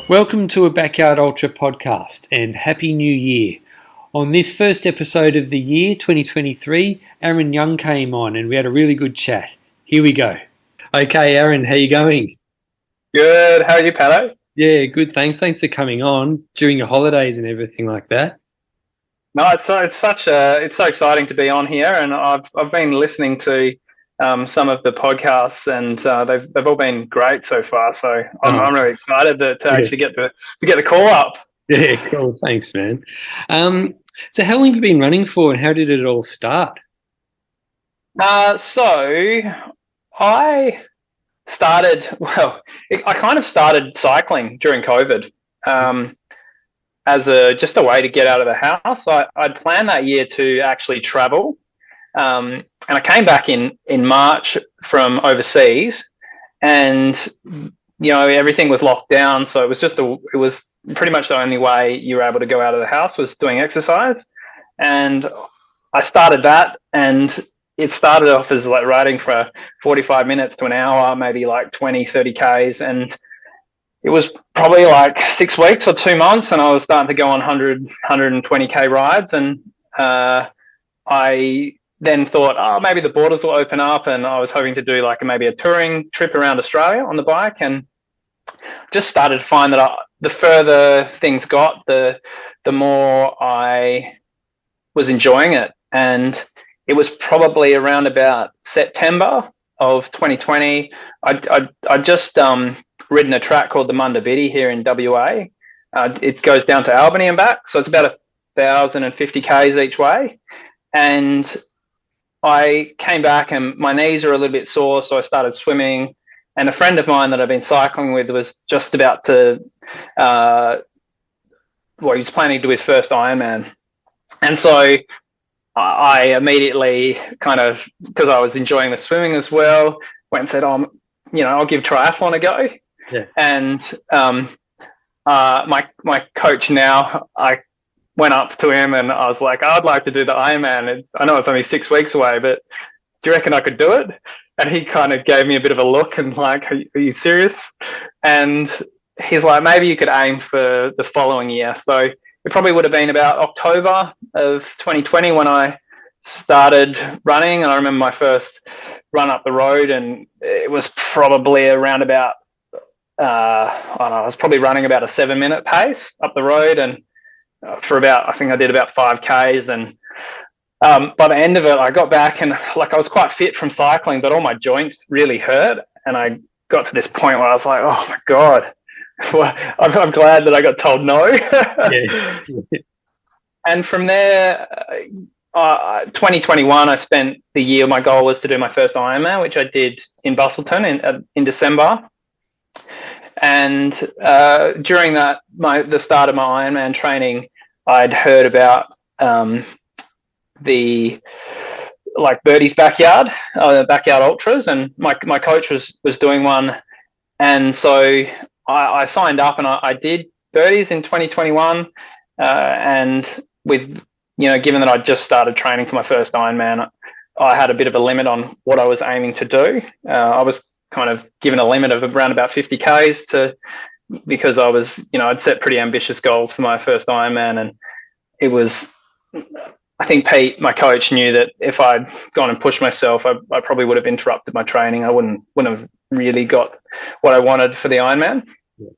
Welcome to a Backyard Ultra podcast and Happy New Year. On this first episode of the year 2023, Aaron Young came on and we had a really good chat. Here we go. Okay, Aaron, how you going? Good. How are you, Pato? Yeah, good. Thanks for coming on during your holidays and everything like that. No, it's so exciting to be on here, and I've been listening to some of the podcasts, and they've all been great so far. So I'm really excited to actually get the call up. Yeah, cool. Thanks, man. So how long have you been running for, and how did it all start? So I started. Well, I kind of started cycling during COVID. As just a way to get out of the house. I'd planned that year to actually travel, and I came back in March from overseas, and everything was locked down, so it was pretty much the only way you were able to go out of the house was doing exercise. And I started that, and it started off as like riding for 45 minutes to an hour, maybe like 20-30 Ks, and it was probably like 6 weeks or 2 months, and I was starting to go on 120K rides. And I then thought, maybe the borders will open up, and I was hoping to do like maybe a touring trip around Australia on the bike, and just started to find that the further things got, the more I was enjoying it. And it was probably around about September of 2020. I just ridden a track called the Birdies here in WA. It goes down to Albany and back, so it's about 1,050 Ks each way. And I came back and my knees are a little bit sore, so I started swimming. And a friend of mine that I've been cycling with was just about to, he was planning to do his first Ironman. And so I immediately kind of, because I was enjoying the swimming as well, went and said, I'll give triathlon a go. Yeah. And my coach now, I went up to him and I was like, I'd like to do the Ironman. I know it's only 6 weeks away, but do you reckon I could do it? And he kind of gave me a bit of a look and like, are you serious? And he's like, maybe you could aim for the following year. So it probably would have been about October of 2020 when I started running. And I remember my first run up the road, and it was probably around about, I was probably running about a 7-minute pace up the road, and I think I did about 5 Ks. And by the end of it, I got back and like I was quite fit from cycling, but all my joints really hurt. And I got to this point where I was like, oh my God, well, I'm glad that I got told no. Yeah. And from there, 2021, I spent the year. My goal was to do my first Ironman, which I did in Busselton in December. And during the start of my Ironman training, I'd heard about the Birdies backyard ultras, and my coach was doing one, and so I signed up and I did Birdies in 2021, and with given that I just started training for my first Ironman, I had a bit of a limit on what I was aiming to do. I was kind of given a limit of around about 50 Ks because I was, I'd set pretty ambitious goals for my first Ironman, and it was, I think Pete, my coach, knew that if I'd gone and pushed myself, I probably would have interrupted my training. I wouldn't have really got what I wanted for the Ironman. Yeah.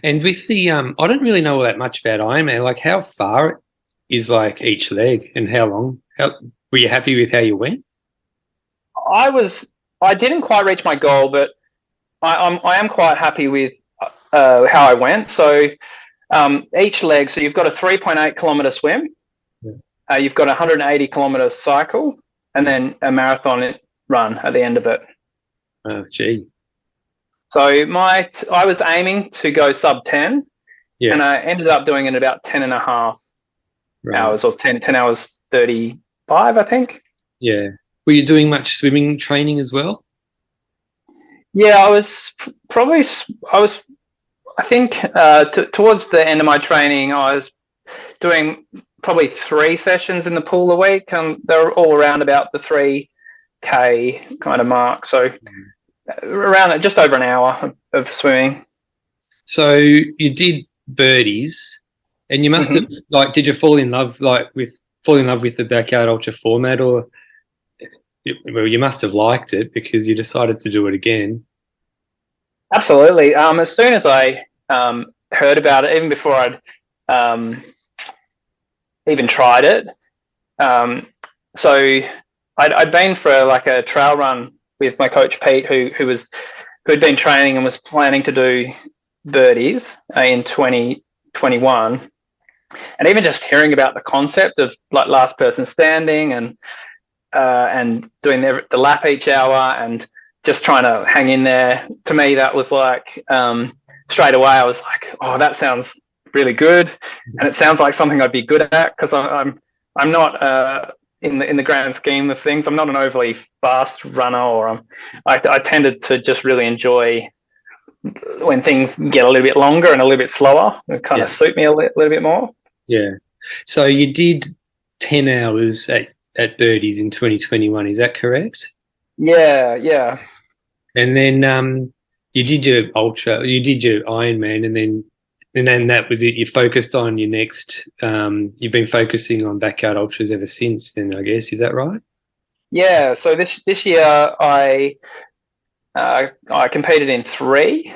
And with the, I don't really know all that much about Ironman. Like, how far is like each leg, and how long? Were you happy with how you went? I didn't quite reach my goal, but I am quite happy with how I went. So each leg, so you've got a 3.8 kilometer swim, you've got a 180 kilometer cycle, and then a marathon run at the end of it. Oh, gee. So I was aiming to go sub 10, and I ended up doing it in about 10 and a half hours, or 10 hours 35, I think. Yeah. Were you doing much swimming training as well? Yeah, I think towards the end of my training, I was doing probably 3 sessions in the pool a week. They're all around about the 3K kind of mark. So around just over an hour of swimming. So you did Birdies, and you must have Mm-hmm. did you fall in love with the backyard ultra format, or well, you must have liked it because you decided to do it again. Absolutely. As soon as I heard about it, even before I'd um, even tried it, um, so I'd been for like a trail run with my coach Pete, who'd been training and was planning to do birdies in 2021, and even just hearing about the concept of like last person standing and doing the lap each hour and just trying to hang in there. To me, that was like straight away. I was like, oh, that sounds really good, and it sounds like something I'd be good at because I'm not in the grand scheme of things. I'm not an overly fast runner, or I tended to just really enjoy when things get a little bit longer and a little bit slower. It kind of suit me a little bit more. Yeah. So you did 10 hours at Birdies in 2021, is that correct? Yeah, yeah. And then you did your Ironman, and then that was it. You focused on your next. You've been focusing on backyard ultras ever since. Then I guess, is that right? Yeah, so this year I competed in three.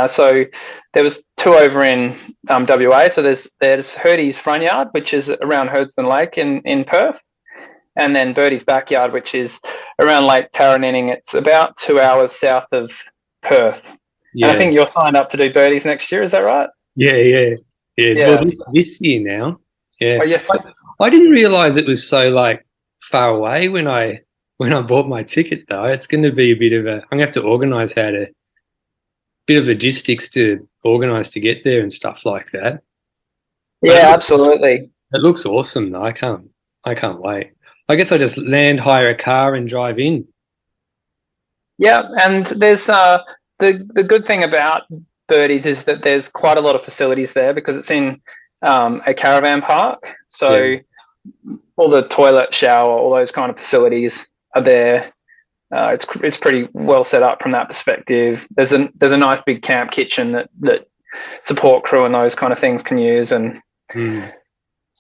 So there was two over in WA. So there's Hurdy's Front Yard, which is around Herdston Lake in Perth, and then Birdie's Backyard, which is around Lake Tarraninning. It's about 2 hours south of Perth. And I Yeah, think you're signed up to do Birdies next year. Is that right? yeah. Well, Yeah. this year now. Yeah, Oh yes. I didn't realize it was so like far away when I bought my ticket though. It's going to be a bit of a. I'm going to have to organise how to bit of logistics to organise to get there and stuff like that. But Yeah, absolutely. it looks awesome though. I can't wait. I guess I just land, hire a car, and drive in. Yeah, and there's the good thing about Birdies is that there's quite a lot of facilities there because it's in a caravan park. Yeah, So all the toilet, shower, all those kind of facilities are there. It's pretty well set up from that perspective. There's a nice big camp kitchen that support crew and those kind of things can use, and mm,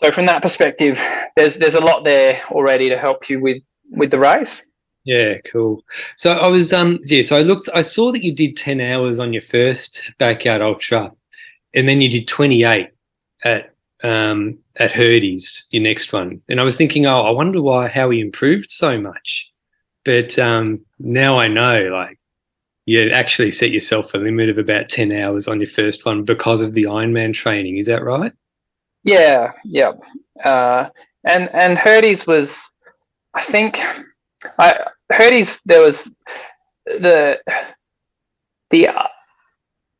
so from that perspective, there's a lot there already to help you with the race. yeah, cool. So I was so I saw that you did 10 hours on your first backyard ultra, and then you did 28 at Hurdy's, your next one. And I was thinking, oh, I wonder how he improved so much. But now I know, like, you actually set yourself a limit of about 10 hours on your first one because of the Ironman training. Is that right? Yeah, yeah. And Hurdy's was, I think, Hurdy's there was the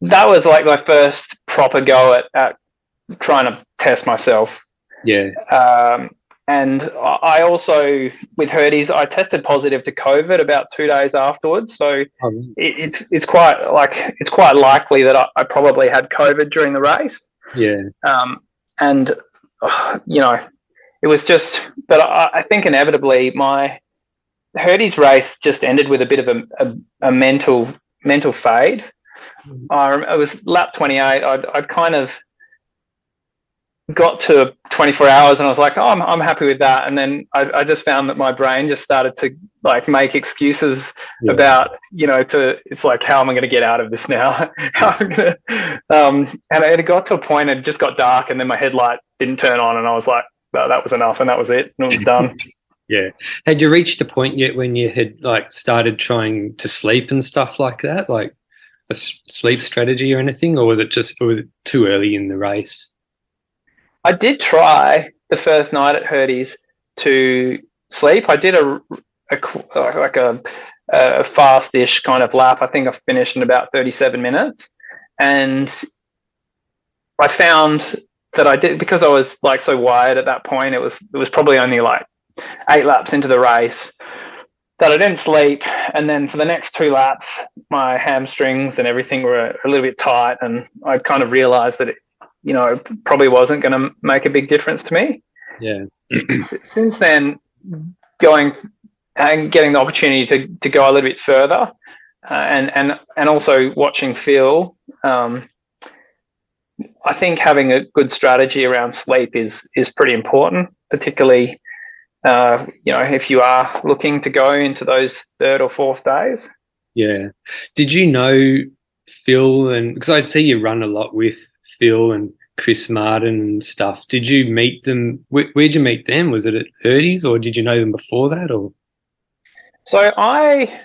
that was like my first proper go at trying to test myself. Yeah. And I also, with Hurdy's, I tested positive to COVID about 2 days afterwards. So it's quite likely that I probably had COVID during the race. Yeah. And it was just, but I think inevitably my Hurdy's race just ended with a bit of a mental fade. It was lap 28. I'd kind of got to 24 hours and I was like, oh, I'm happy with that. And then I just found that my brain just started to like make excuses about, it's like, how am I going to get out of this now? How am I going to, and it got to a point, it just got dark and then my headlight didn't turn on and I was like, well, that was enough and that was it. And it was done. Yeah. Had you reached a point yet when you had like started trying to sleep and stuff like that, like a sleep strategy or anything, or was it too early in the race? I did try the first night at Hurdy's to sleep. I did a fast-ish kind of lap. I think I finished in about 37 minutes, and I found that I did, because I was like so wired at that point. It was probably only like 8 laps into the race that I didn't sleep, and then for the next 2 laps, my hamstrings and everything were a little bit tight, and I kind of realised that it probably wasn't going to make a big difference to me. Yeah. Since then, going and getting the opportunity to go a little bit further, and also watching Phil I think having a good strategy around sleep is pretty important, particularly if you are looking to go into those third or fourth days. Yeah. Did you know Phil, and because I see you run a lot with Phil and Chris Martin and stuff. Did you meet them? Where'd you meet them? Was it at Birdies, or did you know them before that? Or So I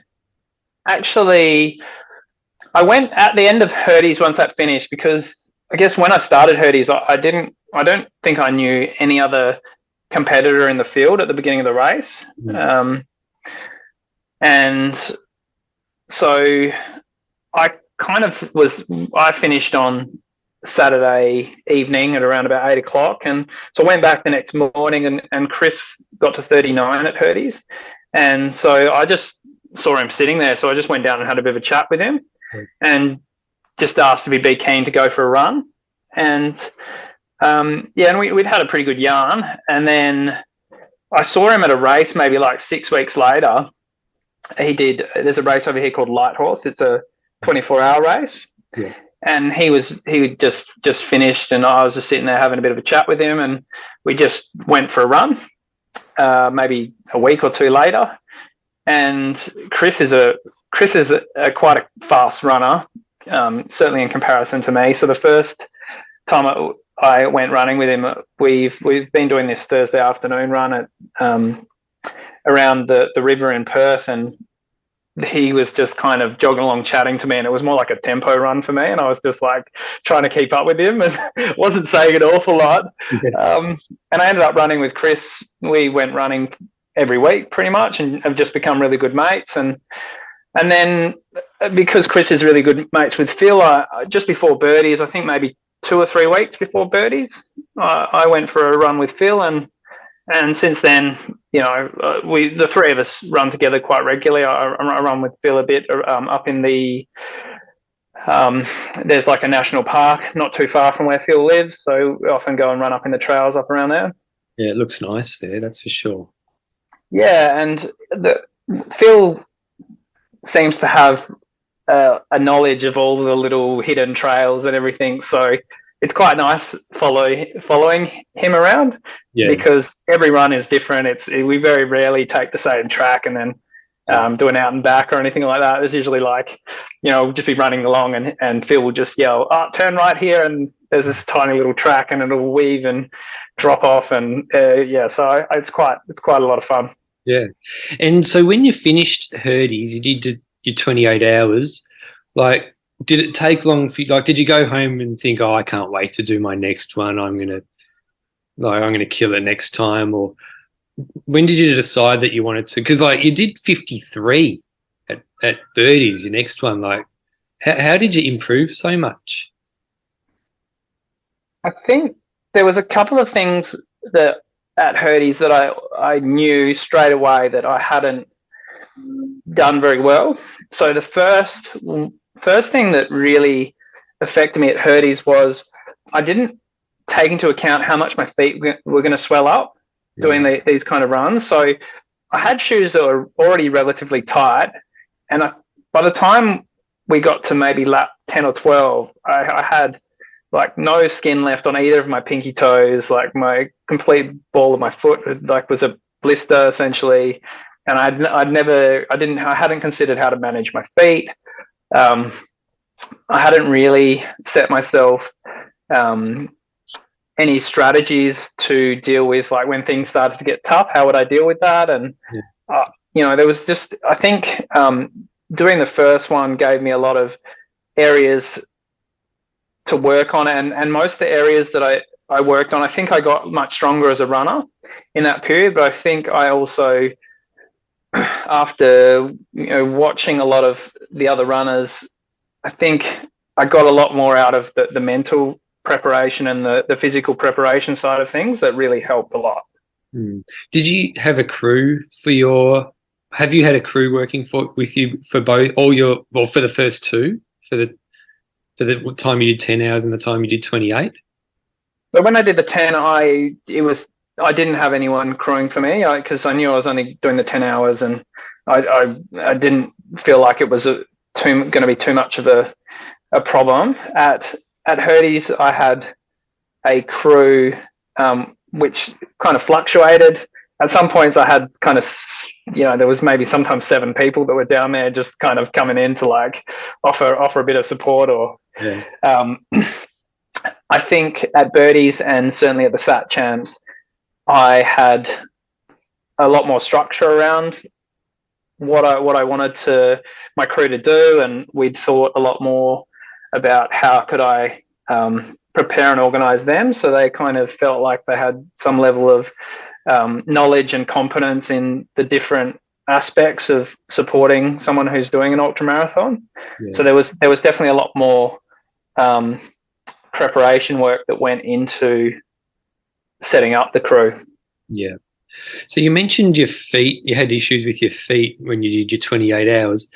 went at the end of Birdies once that finished, because I guess when I started Birdies, I don't think I knew any other competitor in the field at the beginning of the race. And so I finished on Saturday evening at around about 8 o'clock. And so I went back the next morning, and Chris got to 39 at Birdies. And so I just saw him sitting there. So I just went down and had a bit of a chat with him and just asked if he'd be keen to go for a run. And and we'd had a pretty good yarn. And then I saw him at a race maybe like 6 weeks later. There's a race over here called Light Horse. It's a 24-hour race. Yeah. And he just finished, and I was just sitting there having a bit of a chat with him, and we just went for a run maybe a week or two later. And Chris is quite a fast runner, certainly in comparison to me. So the first time I went running with him, we've been doing this Thursday afternoon run at around the river in Perth, and he was just kind of jogging along chatting to me, and it was more like a tempo run for me, and I was just like trying to keep up with him and wasn't saying an awful lot. And I ended up running with Chris. We went running every week pretty much, and have just become really good mates. And then because Chris is really good mates with Phil, just before Birdies, I think maybe 2 or 3 weeks before Birdies, I went for a run with Phil, and since then, the three of us run together quite regularly. I run with Phil a bit up in the there's like a national park not too far from where Phil lives, so we often go and run up in the trails up around there. Yeah, it looks nice there, that's for sure. Yeah, and Phil seems to have a knowledge of all the little hidden trails and everything, so it's quite nice following him around, because every run is different. We very rarely take the same track and then do an out and back or anything like that. There's usually we'll just be running along, and Phil will just yell, turn right here, and there's this tiny little track, and it'll weave and drop off, and so it's quite a lot of fun. Yeah. And so when you finished Birdies, you did your 28 hours, did it take long for you? Did you go home and think, I can't wait to do my next one, I'm gonna kill it next time? Or when did you decide that you wanted to? Because you did 53 at Birdies, your next one. How did you improve so much? I think there was a couple of things that at Birdies that I knew straight away that I hadn't done very well. So the first thing that really affected me at Birdies was I didn't take into account how much my feet were going to swell up doing these kind of runs. So I had shoes that were already relatively tight, and by the time we got to maybe lap 10 or 12, I had no skin left on either of my pinky toes. My complete ball of my foot was a blister essentially, and I hadn't considered how to manage my feet. I hadn't really set myself any strategies to deal with when things started to get tough. How would I deal with that? And there was just, I think doing the first one gave me a lot of areas to work on, and most of the areas that I worked on, I think I got much stronger as a runner in that period. But I think I also, after watching a lot of the other runners, I think I got a lot more out of the mental preparation and the physical preparation side of things that really helped a lot. Did you have a crew have you had a crew working with you for both for the first two, for the time you did 10 hours and the time you did 28? But when I did the 10, I didn't have anyone crewing for me, because I knew I was only doing the 10 hours, and I didn't feel like it was going to be too much of a problem. At at Birdies, I had a crew which kind of fluctuated. At some points, I had kind of, there was maybe sometimes 7 people that were down there just kind of coming in to like offer a bit of support. Or I think at Birdies and certainly at the Sat Champs, I had a lot more structure around what I wanted my crew to do, and we'd thought a lot more about how could I prepare and organize them so they kind of felt like they had some level of knowledge and competence in the different aspects of supporting someone who's doing an ultra marathon. So there was definitely a lot more preparation work that went into setting up the crew. Yeah. So you mentioned your feet, you had issues with your feet when you did your 28 hours.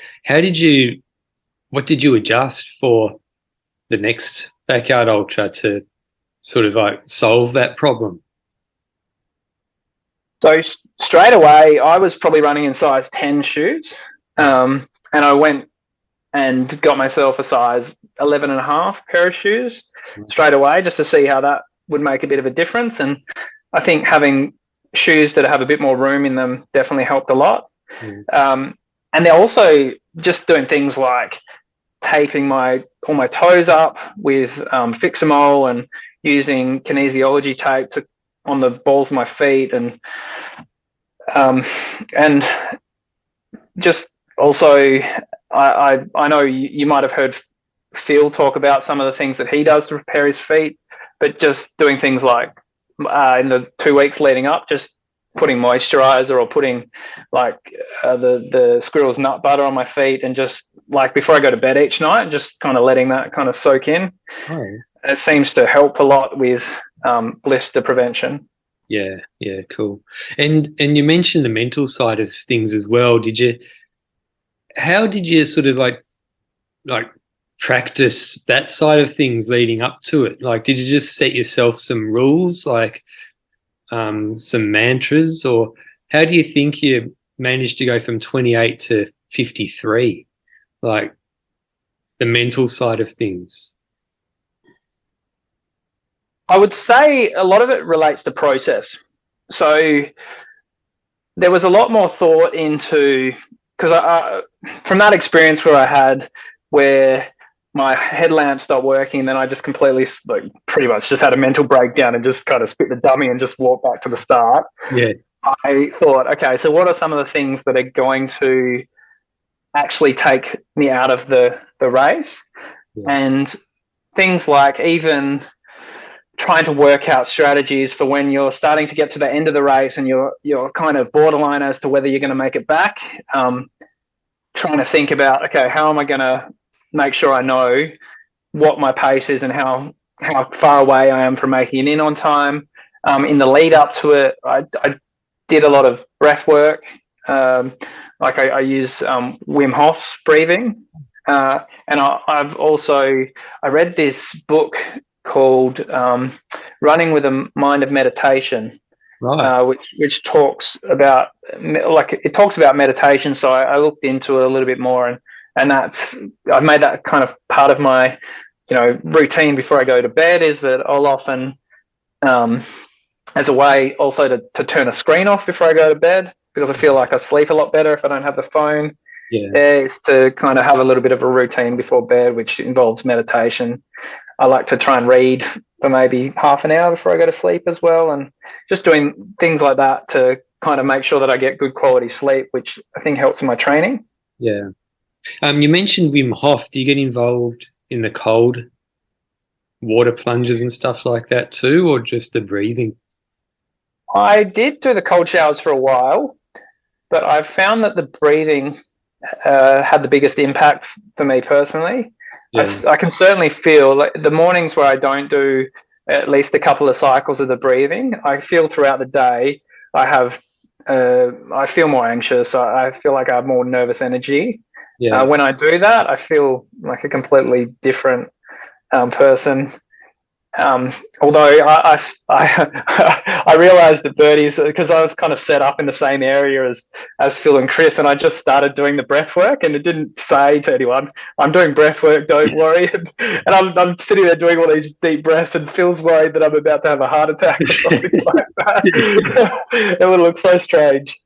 What did you adjust for the next backyard ultra to sort of like solve that problem? So straight away, I was probably running in size 10 shoes. And I went and got myself a size 11 and a half pair of shoes straight away, just to see how that would make a bit of a difference. And I think having shoes that have a bit more room in them definitely helped a lot. And they're also just doing things like taping all my toes up with Fixamol and using kinesiology tape on the balls of my feet, and just also I know you might have heard Phil talk about some of the things that he does to prepare his feet, but just doing things like in the 2 weeks leading up, just putting moisturizer or putting like the squirrel's nut butter on my feet, and just like before I go to bed each night, just kind of letting that kind of soak in. It seems to help a lot with blister prevention. Yeah, cool. And you mentioned the mental side of things as well. How did you sort of like practice that side of things leading up to it? Like, did you just set yourself some rules, like some mantras, or how do you think you managed to go from 28 to 53? Like the mental side of things. I would say a lot of it relates to process. So there was a lot more thought into, because from that experience where my headlamp stopped working, then I just completely, like, pretty much just had a mental breakdown and just kind of spit the dummy and just walked back to the start. Yeah. I thought, okay, so what are some of the things that are going to actually take me out of the race? Yeah. And things like even trying to work out strategies for when you're starting to get to the end of the race and you're kind of borderline as to whether you're going to make it back. Trying to think about, okay, how am I going to make sure I know what my pace is and how far away I am from making it in on time. In the lead up to it, I did a lot of breath work. Like I use Wim Hof's breathing. And I read this book called Running with a Mind of Meditation, right. Which talks about meditation. So I looked into it a little bit more, and I've made that kind of part of my routine before I go to bed, is that I'll often as a way also to turn a screen off before I go to bed, because I feel like I sleep a lot better if I don't have the phone. Is to kind of have a little bit of a routine before bed, which involves meditation. I like to try and read for maybe half an hour before I go to sleep as well, and just doing things like that to kind of make sure that I get good quality sleep, which I think helps in my training. Yeah. You mentioned Wim Hof. Do you get involved in the cold water plunges and stuff like that too, or just the breathing? I did do the cold showers for a while, but I've found that the breathing had the biggest impact for me personally. Yeah. I can certainly feel, like, the mornings where I don't do at least a couple of cycles of the breathing, I feel throughout the day I feel more anxious. I feel like I have more nervous energy. Yeah. When I do that, I feel like a completely different person. Although I realised that Birdies, because I was kind of set up in the same area as Phil and Chris, and I just started doing the breath work, and it didn't say to anyone, "I'm doing breath work, don't worry." And I'm sitting there doing all these deep breaths, and Phil's worried that I'm about to have a heart attack or something like that. It would look so strange.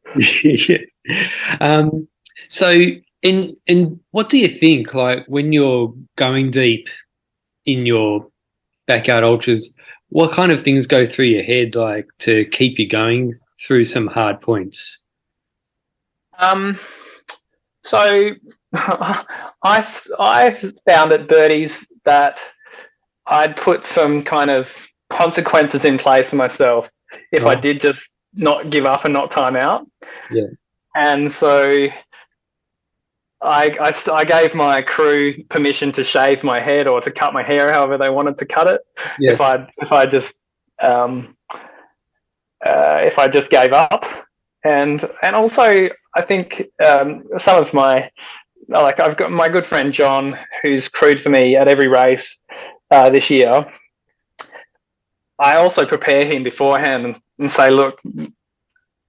So, in what do you think? Like when you're going deep in your backyard ultras, what kind of things go through your head, like to keep you going through some hard points? So I found at Birdies that I'd put some kind of consequences in place for myself if I did just not give up and not time out. Yeah. And so I gave my crew permission to shave my head or to cut my hair however they wanted to cut it. Yeah. If I just gave up, and also I think some of my, like, I've got my good friend John who's crewed for me at every race this year. I also prepare him beforehand and say, look,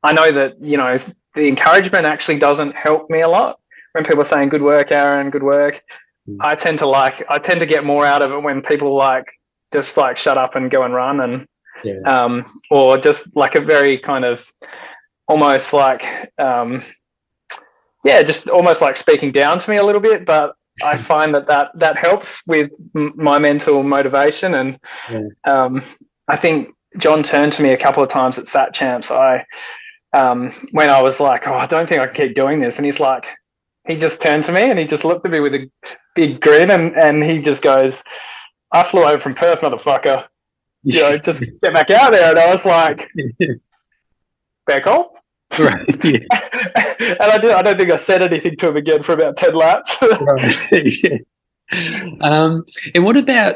I know that, you know, the encouragement actually doesn't help me a lot. When people are saying, good work, Aaron, good work, I tend to get more out of it when people just shut up and go and run, and or just like a very kind of almost just almost like speaking down to me a little bit. But I find that helps with my mental motivation. And I think John turned to me a couple of times at Sat Champs. When I was like, I don't think I can keep doing this, and he just turned to me and he just looked at me with a big grin, and he just goes, I flew over from Perth, motherfucker. You know, just get back out there. And I was like, fair call. Right. Yeah. And I don't think I said anything to him again for about 10 laps. Right. And what about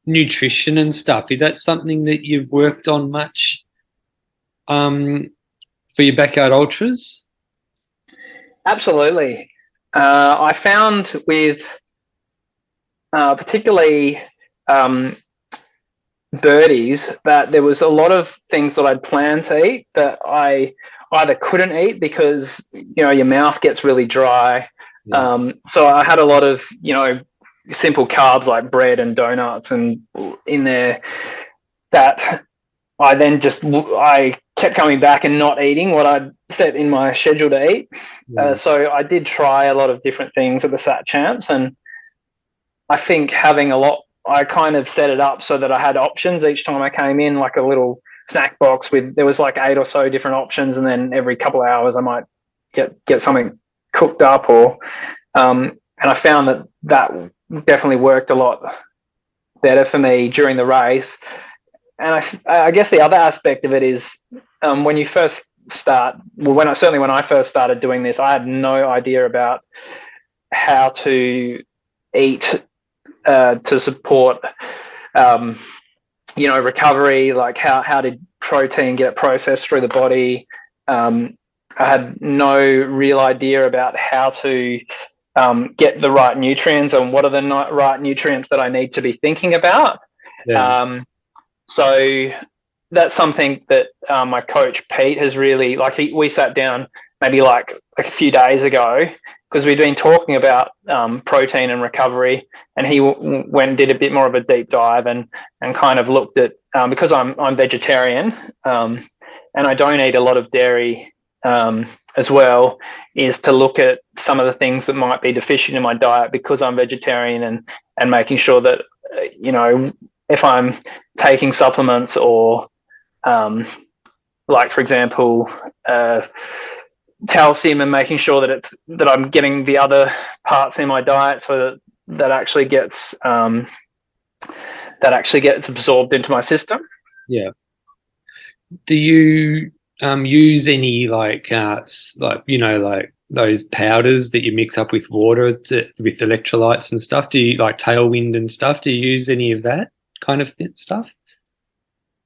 nutrition and stuff? Is that something that you've worked on much for your backyard ultras? Absolutely. I found with particularly Birdies that there was a lot of things that I'd planned to eat that I either couldn't eat because, you know, your mouth gets really dry. Yeah. So I had a lot of, you know, simple carbs like bread and donuts and in there that I kept coming back and not eating what I'd set in my schedule to eat. Yeah. So I did try a lot of different things at the Sat Champs, and I think I kind of set it up so that I had options each time I came in, like a little snack box there was like 8 or so different options, and then every couple of hours I might get something cooked up and I found that definitely worked a lot better for me during the race. And I guess the other aspect of it is when you first start, when I first started doing this, I had no idea about how to eat to support, you know, recovery, like how did protein get processed through the body. I had no real idea about how to get the right nutrients and what are the right nutrients that I need to be thinking about. Yeah. So that's something that my coach Pete has really, we sat down maybe like a few days ago because we'd been talking about protein and recovery, and he went and did a bit more of a deep dive and kind of looked at, because I'm vegetarian and I don't eat a lot of dairy as well, is to look at some of the things that might be deficient in my diet because I'm vegetarian, and making sure that, you know, if I'm taking supplements or like, for example, calcium, and making sure that I'm getting the other parts in my diet so that actually gets absorbed into my system. Yeah. Do you use any like you know, like those powders that you mix up with water with electrolytes and stuff? Do you like Tailwind and stuff? Do you use any of that kind of stuff?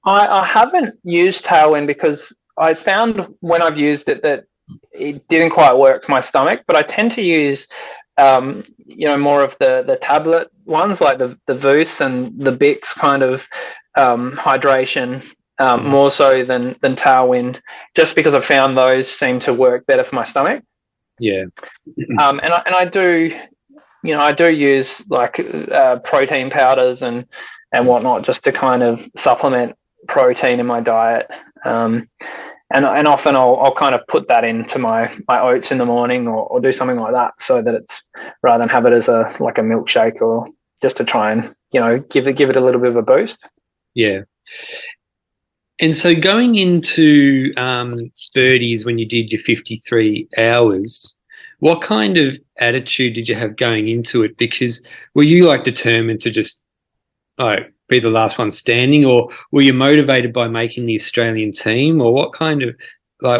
I haven't used Tailwind because I found when I've used it that it didn't quite work for my stomach, but I tend to use more of the tablet ones like the Voos and the Bix kind of hydration, more so than Tailwind, just because I found those seem to work better for my stomach. Yeah. And I do, I do use like protein powders and whatnot just to kind of supplement protein in my diet. And often I'll kind of put that into my oats in the morning or do something like that, so that it's, rather than have it as a milkshake, or just to try and give it a little bit of a boost. Yeah. And so going into Birdies, when you did your 53 hours, what kind of attitude did you have going into it? Because were you like determined to just be the last one standing, or were you motivated by making the Australian team, or what kind of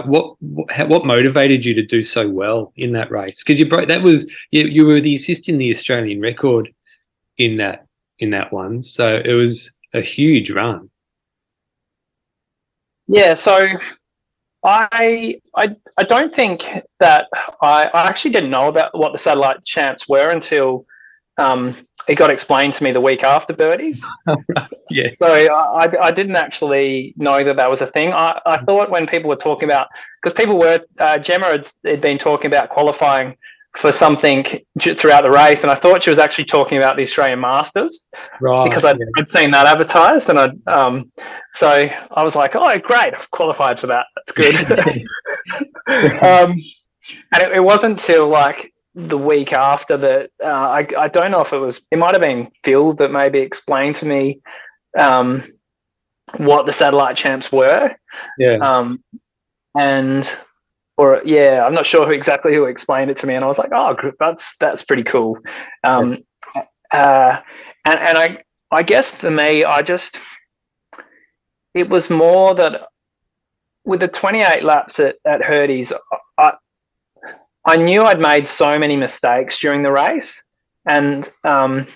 what motivated you to do so well in that race? Because you were the assist in the Australian record in that one, so it was a huge run. Yeah, so I don't think that I actually didn't know about what the satellite champs were until it got explained to me the week after Birdies. Yeah. So I didn't actually know that was a thing. I thought when people were talking about, because Gemma had been talking about qualifying for something throughout the race, and I thought she was actually talking about the Australian Masters, right? Because I'd seen that advertised, and so I was like, oh great, I've qualified for that. That's good. And it wasn't till like the week after that I don't know if it might have been Phil that maybe explained to me what the satellite champs were. Yeah. I'm not sure who explained it to me, and I was like, oh, that's pretty cool. And I guess for me, it was more that with the 28 laps at Birdies, I knew I'd made so many mistakes during the race, and I'd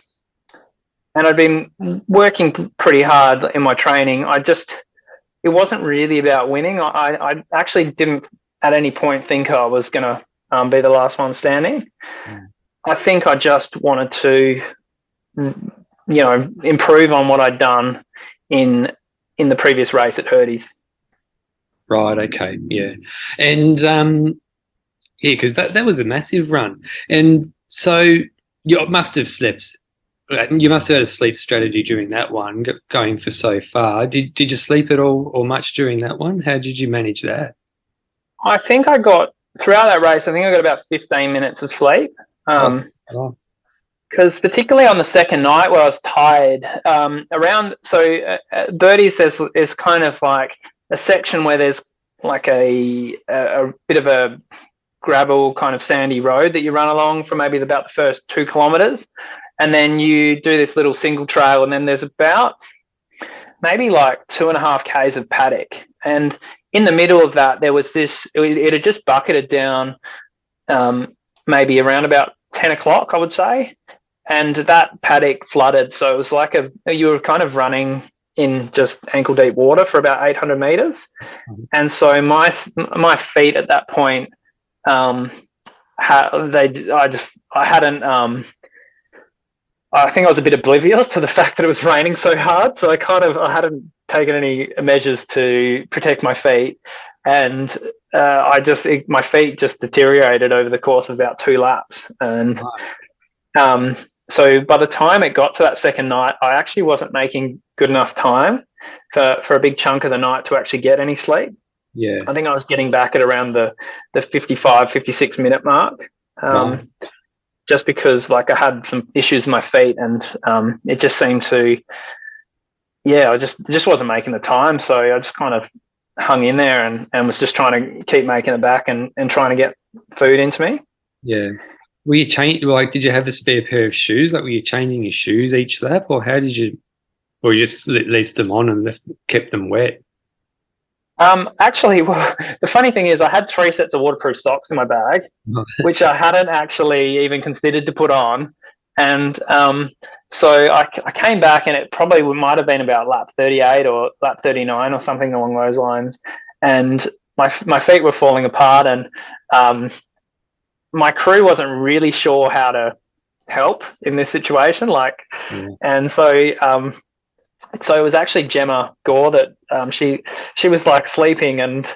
been working pretty hard in my training. It wasn't really about winning. I actually didn't at any point think I was going to be the last one standing. I think I just wanted to, improve on what I'd done in the previous race at Birdies. Right. Okay. Yeah. And because that was a massive run, and so you must have slept. You must have had a sleep strategy during that one, going for so far. Did you sleep at all or much during that one? How did you manage that? I think throughout that race, I think I got about 15 minutes of sleep. Because particularly on the second night where I was tired, Birdies, there's kind of like a section where there's like a bit of a gravel kind of sandy road that you run along for maybe about the first 2 kilometers. And then you do this little single trail, and then there's about maybe like 2.5 Ks of paddock. And in the middle of that, there was this, it had just bucketed down maybe around about 10 o'clock, I would say. And that paddock flooded. So it was like you were kind of running in just ankle deep water for about 800 meters. And so my feet at that point, I think I was a bit oblivious to the fact that it was raining so hard. So I hadn't taken any measures to protect my feet. And my feet just deteriorated over the course of about 2 laps. And so by the time it got to that second night, I actually wasn't making good enough time for a big chunk of the night to actually get any sleep. Yeah. I think I was getting back at around the 55, 56 minute mark. Just because like I had some issues with my feet, and it just seemed to, I just wasn't making the time. So I just kind of hung in there and was just trying to keep making it back and trying to get food into me. Yeah. Were you did you have a spare pair of shoes? Like, were you changing your shoes each lap, or how did you, or you just left them on and kept them wet? Actually, the funny thing is I had 3 sets of waterproof socks in my bag, which I hadn't actually even considered to put on. And so I came back, and it probably might have been about lap 38 or lap 39 or something along those lines. And my feet were falling apart, and my crew wasn't really sure how to help in this situation. And so it was actually Gemma Gore that she was like sleeping, and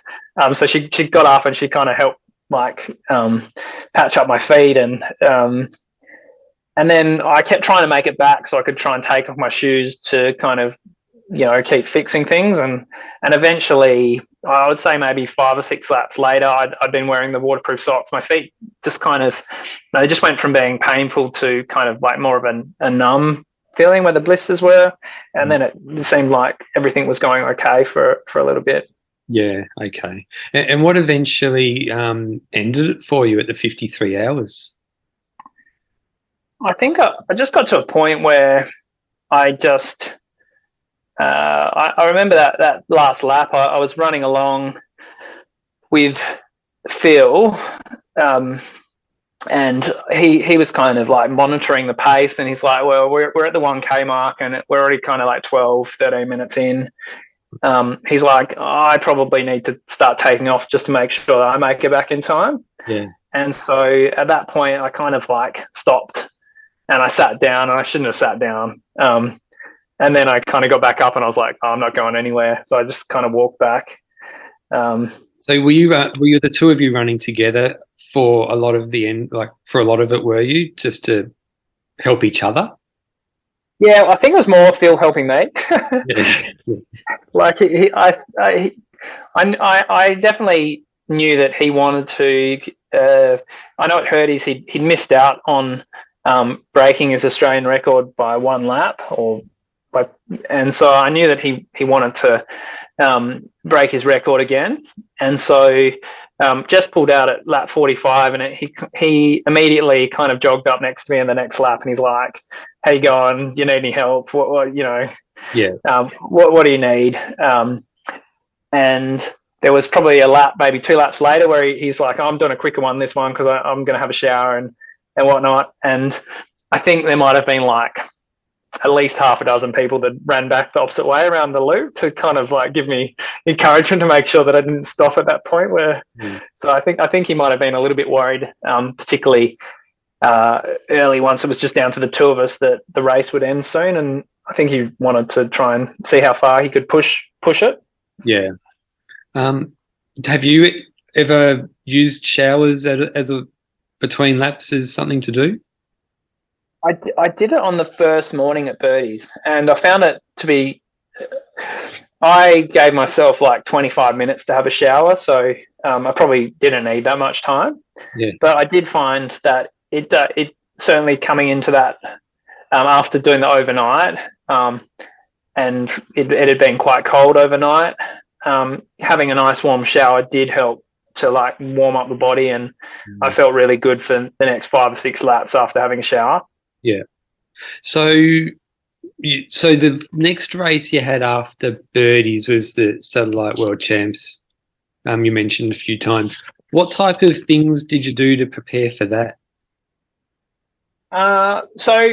so she got up and she kind of helped patch up my feet, and then I kept trying to make it back so I could try and take off my shoes to kind of, keep fixing things. And eventually, I would say maybe 5 or 6 laps later, I'd been wearing the waterproof socks. My feet just kind of, they just went from being painful to kind of like more of a numb feeling where the blisters were. And then it seemed like everything was going okay for a little bit. Yeah, okay. And what eventually ended it for you at the 53 hours? I think I just got to a point where I just, I remember that last lap, I was running along with Phil, and he was kind of like monitoring the pace, and he's like, well, we're at the 1K mark and we're already kind of like 12, 13 minutes in. He's like, I probably need to start taking off just to make sure that I make it back in time. Yeah. And so at that point, I kind of like stopped and I sat down, and I shouldn't have sat down. And then I kind of got back up and I was like, oh, I'm not going anywhere. So I just kind of walked back. So were you the two of you running together for a lot of the end, like for a lot of it, were you, just to help each other? Yeah, I think it was more Phil helping me. Yeah. Like I definitely knew that he wanted to. I know at Birdies he'd missed out on breaking his Australian record by 1 lap, and so I knew that he wanted to break his record again. And so Jess pulled out at lap 45, and he immediately kind of jogged up next to me in the next lap, and he's like, "How you going? You need any help? What Yeah. What do you need?" And there was probably a lap, maybe 2 laps later, where he's like, "I'm doing a quicker one this one because I'm going to have a shower and whatnot." And I think there might have been like at least half a dozen people that ran back the opposite way around the loop to kind of like give me encouragement to make sure that I didn't stop at that point So I think he might have been a little bit worried, particularly early, once it was just down to the 2 of us, that the race would end soon. And I think he wanted to try and see how far he could push it. Yeah. Have you ever used showers as a between laps as something to do? I did it on the first morning at Birdies, and I found it to be. I gave myself like 25 minutes to have a shower, so I probably didn't need that much time. Yeah. But I did find that it certainly coming into that after doing the overnight, and it had been quite cold overnight. Having a nice warm shower did help to like warm up the body, and I felt really good for the next 5 or 6 laps after having a shower. Yeah. So the next race you had after Birdies was the Satellite World Champs. You mentioned a few times. What type of things did you do to prepare for that? So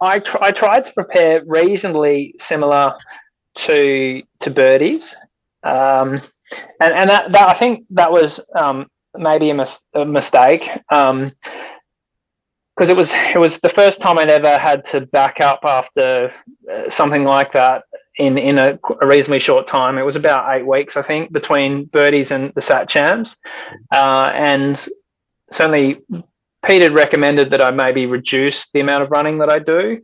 I tried to prepare reasonably similar to Birdies, and that I think that was maybe a mistake. Because it was the first time I'd ever had to back up after something like that in a reasonably short time. It was about 8 weeks, I think, between Birdies and the Sat Champs, and certainly Pete had recommended that I maybe reduce the amount of running that I do.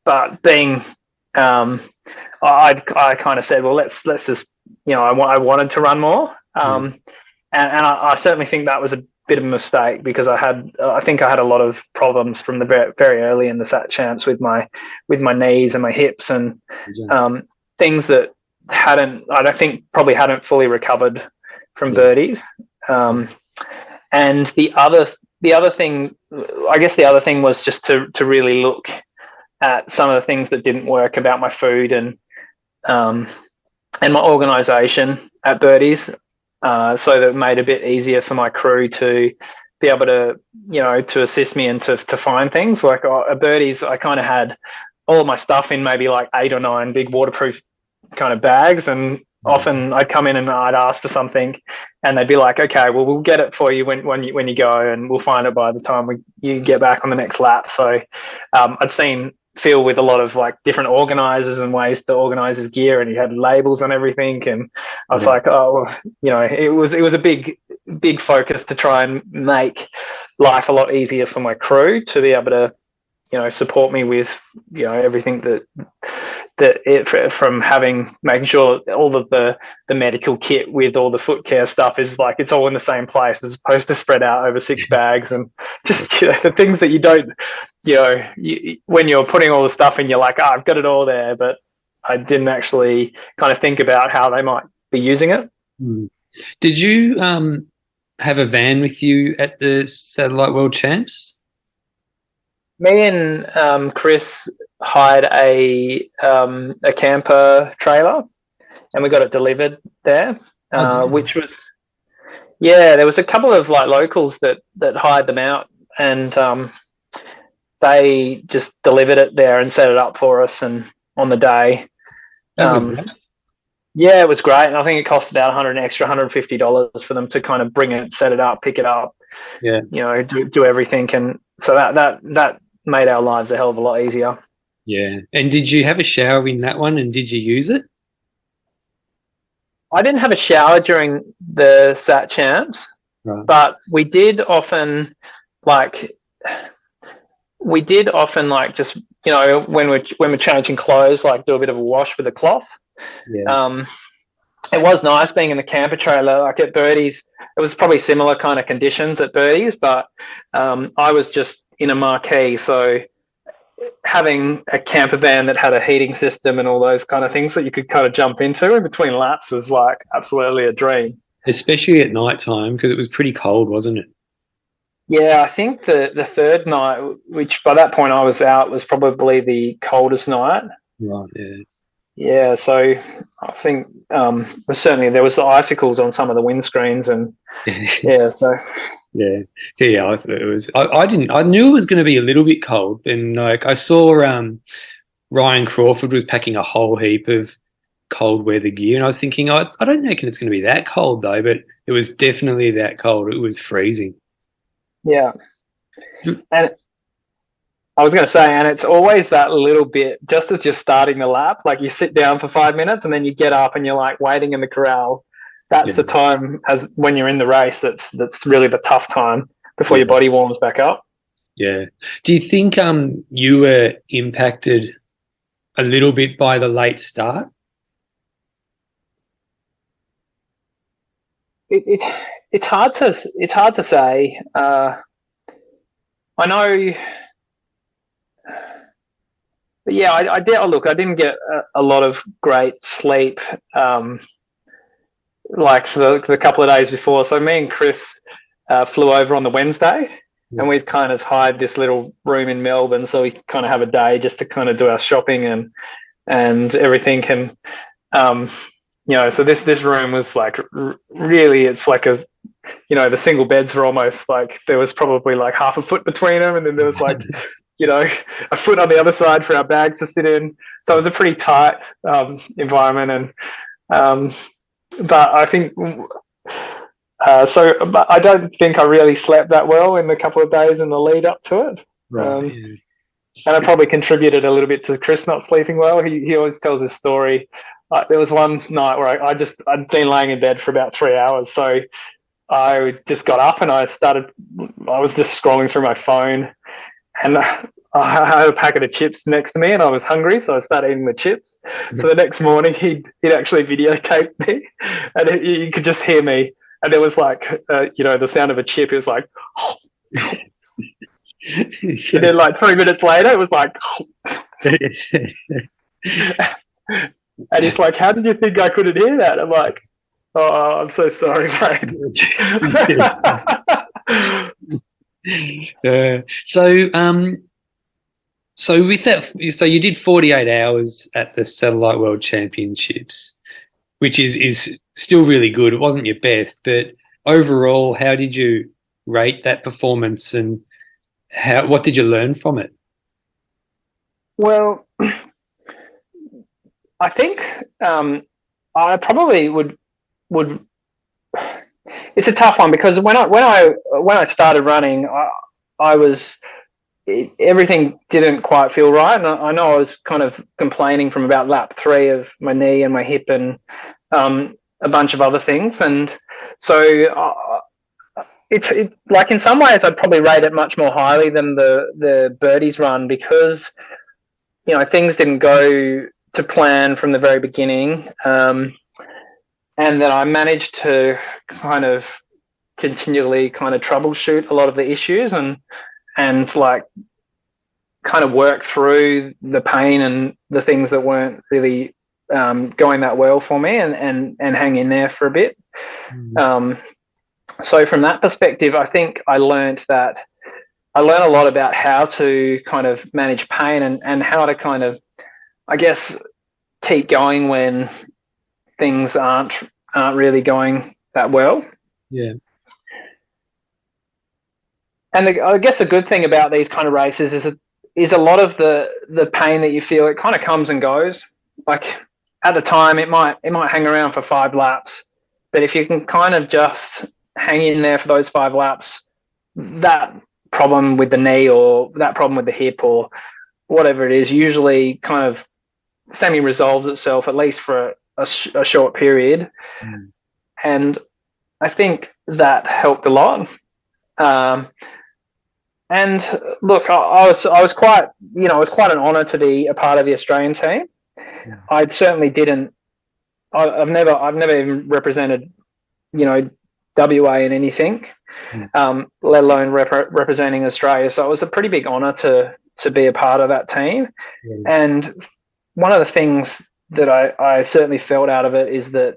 But being, I kind of said, well, let's just, I wanted to run more, and I certainly think that was a bit of a mistake, because I think I had a lot of problems from the very, very early in the Sat Champs with my knees and my hips, and things that I don't think probably hadn't fully recovered from Birdies. And the other thing, I guess the other thing was just to really look at some of the things that didn't work about my food and my organisation at Birdies. So that it made it a bit easier for my crew to be able to, to assist me and to find things. Like at Birdies, I kind of had all of my stuff in maybe like 8 or 9 big waterproof kind of bags, and Often I'd come in and I'd ask for something, and they'd be like, "Okay, well, we'll get it for you when you go, and we'll find it by the time you get back on the next lap." So I'd seen Phil with a lot of like different organizers and ways to organize his gear, and he had labels on everything, and I was like, "Oh, well, it was a big focus to try and make life a lot easier for my crew to be able to support me with everything from making sure all of the medical kit with all the foot care stuff is like it's all in the same place as opposed to spread out over 6 bags, and just the things that you don't when you're putting all the stuff in, you're like, I've got it all there, but I didn't actually kind of think about how they might be using it. Did you have a van with you at the Satellite World Champs? Me and Chris hired a camper trailer, and we got it delivered there, which was there was a couple of like locals that hired them out, and they just delivered it there and set it up for us, and on the day. Yeah, it was great, and I think it cost about $150 for them to kind of bring it, set it up, pick it up, do everything, and so that made our lives a hell of a lot easier. Yeah, and did you have a shower in that one, and did you use it? I didn't have a shower during the Sat Champs, right. But we did often just when we're changing clothes, like do a bit of a wash with a cloth. Yeah. It was nice being in the camper trailer. Like at Birdies, it was probably similar kind of conditions at Birdies, but I was just in a marquee, so having a camper van that had a heating system and all those kind of things that you could kind of jump into in between laps was like absolutely a dream. Especially at night time, because it was pretty cold, wasn't it? Yeah, I think the third night, which by that point I was out, was probably the coldest night. Right, yeah. Yeah, so I think certainly there was the icicles on some of the windscreens, and yeah, so yeah. I thought it was. I knew it was going to be a little bit cold, and like I saw Ryan Crawford was packing a whole heap of cold weather gear, and I was thinking, I don't reckon it's going to be that cold though, but it was definitely that cold. It was freezing. Yeah, and I was going to say, and it's always that little bit, just as you're starting the lap, like you sit down for 5 minutes and then you get up and you're like waiting in the corral. That's the time as when you're in the race. That's really the tough time before your body warms back up. Yeah. Do you think you were impacted a little bit by the late start? It's hard to say. I know. But yeah, I didn't get a lot of great sleep, like for the couple of days before. So me and Chris flew over on the Wednesday, and we'd kind of hired this little room in Melbourne, so we could kind of have a day just to kind of do our shopping and everything. And so this room was like really, it's like a, the single beds were almost like there was probably like half a foot between them, and then there was like a foot on the other side for our bags to sit in. So it was a pretty tight environment, and but I think but I don't think I really slept that well in the couple of days in the lead up to it. Right. And it probably contributed a little bit to Chris not sleeping well. He always tells his story. There was one night where I'd been laying in bed for about 3 hours, so I just got up and I was just scrolling through my phone, and I had a packet of chips next to me, and I was hungry, so I started eating the chips. So the next morning, he'd actually videotaped me, and you could just hear me, and there was like, the sound of a chip. It was like, and then like 3 minutes later, it was like, and he's like, "How did you think I couldn't hear that?" I'm like, "Oh, I'm so sorry, mate." So with that, so you did 48 hours at the Satellite World Championships, which is still really good. It wasn't your best, but overall, how did you rate that performance, and what did you learn from it? Well, I think I probably would. It's a tough one because when I started running, I was everything didn't quite feel right, and I know I was kind of complaining from about lap 3 of my knee and my hip and a bunch of other things, and so it's like in some ways I'd probably rate it much more highly than the Birdies run because things didn't go to plan from the very beginning. And then I managed to kind of continually kind of troubleshoot a lot of the issues and like kind of work through the pain and the things that weren't really going that well for me and hang in there for a bit. So from that perspective, I think I learned a lot about how to kind of manage pain and how to kind of, I guess, keep going when things aren't really going that well. Yeah. And I guess the good thing about these kind of races is a lot of the pain that you feel, it kind of comes and goes. Like at the time, it might hang around for 5 laps, but if you can kind of just hang in there for those 5 laps, that problem with the knee or that problem with the hip or whatever it is usually kind of semi-resolves itself, at least for a short period. And I think that helped a lot. And look, I was quite, it was quite an honour to be a part of the Australian team. Yeah. I certainly didn't. I've never even represented, WA in anything, let alone representing Australia. So it was a pretty big honour to be a part of that team. Yeah. And one of the things that I certainly felt out of it is that,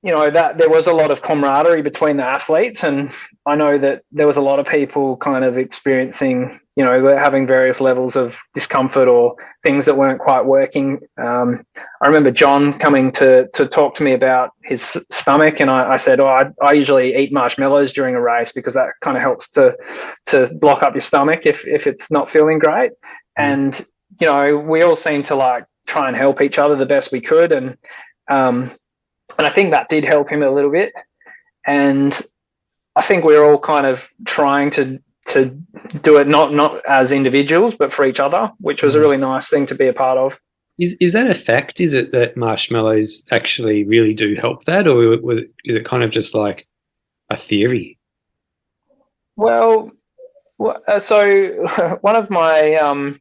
that there was a lot of camaraderie between the athletes. And I know that there was a lot of people kind of experiencing, having various levels of discomfort or things that weren't quite working. I remember John coming to talk to me about his stomach, and I said, I usually eat marshmallows during a race because that kind of helps to block up your stomach if it's not feeling great. And, we all seemed to like try and help each other the best we could. And I think that did help him a little bit. And I think we're all kind of trying to do it not as individuals, but for each other, which was a really nice thing to be a part of. Is that a fact? Is it that marshmallows actually really do help that, or is it kind of just like a theory? Well, so one of my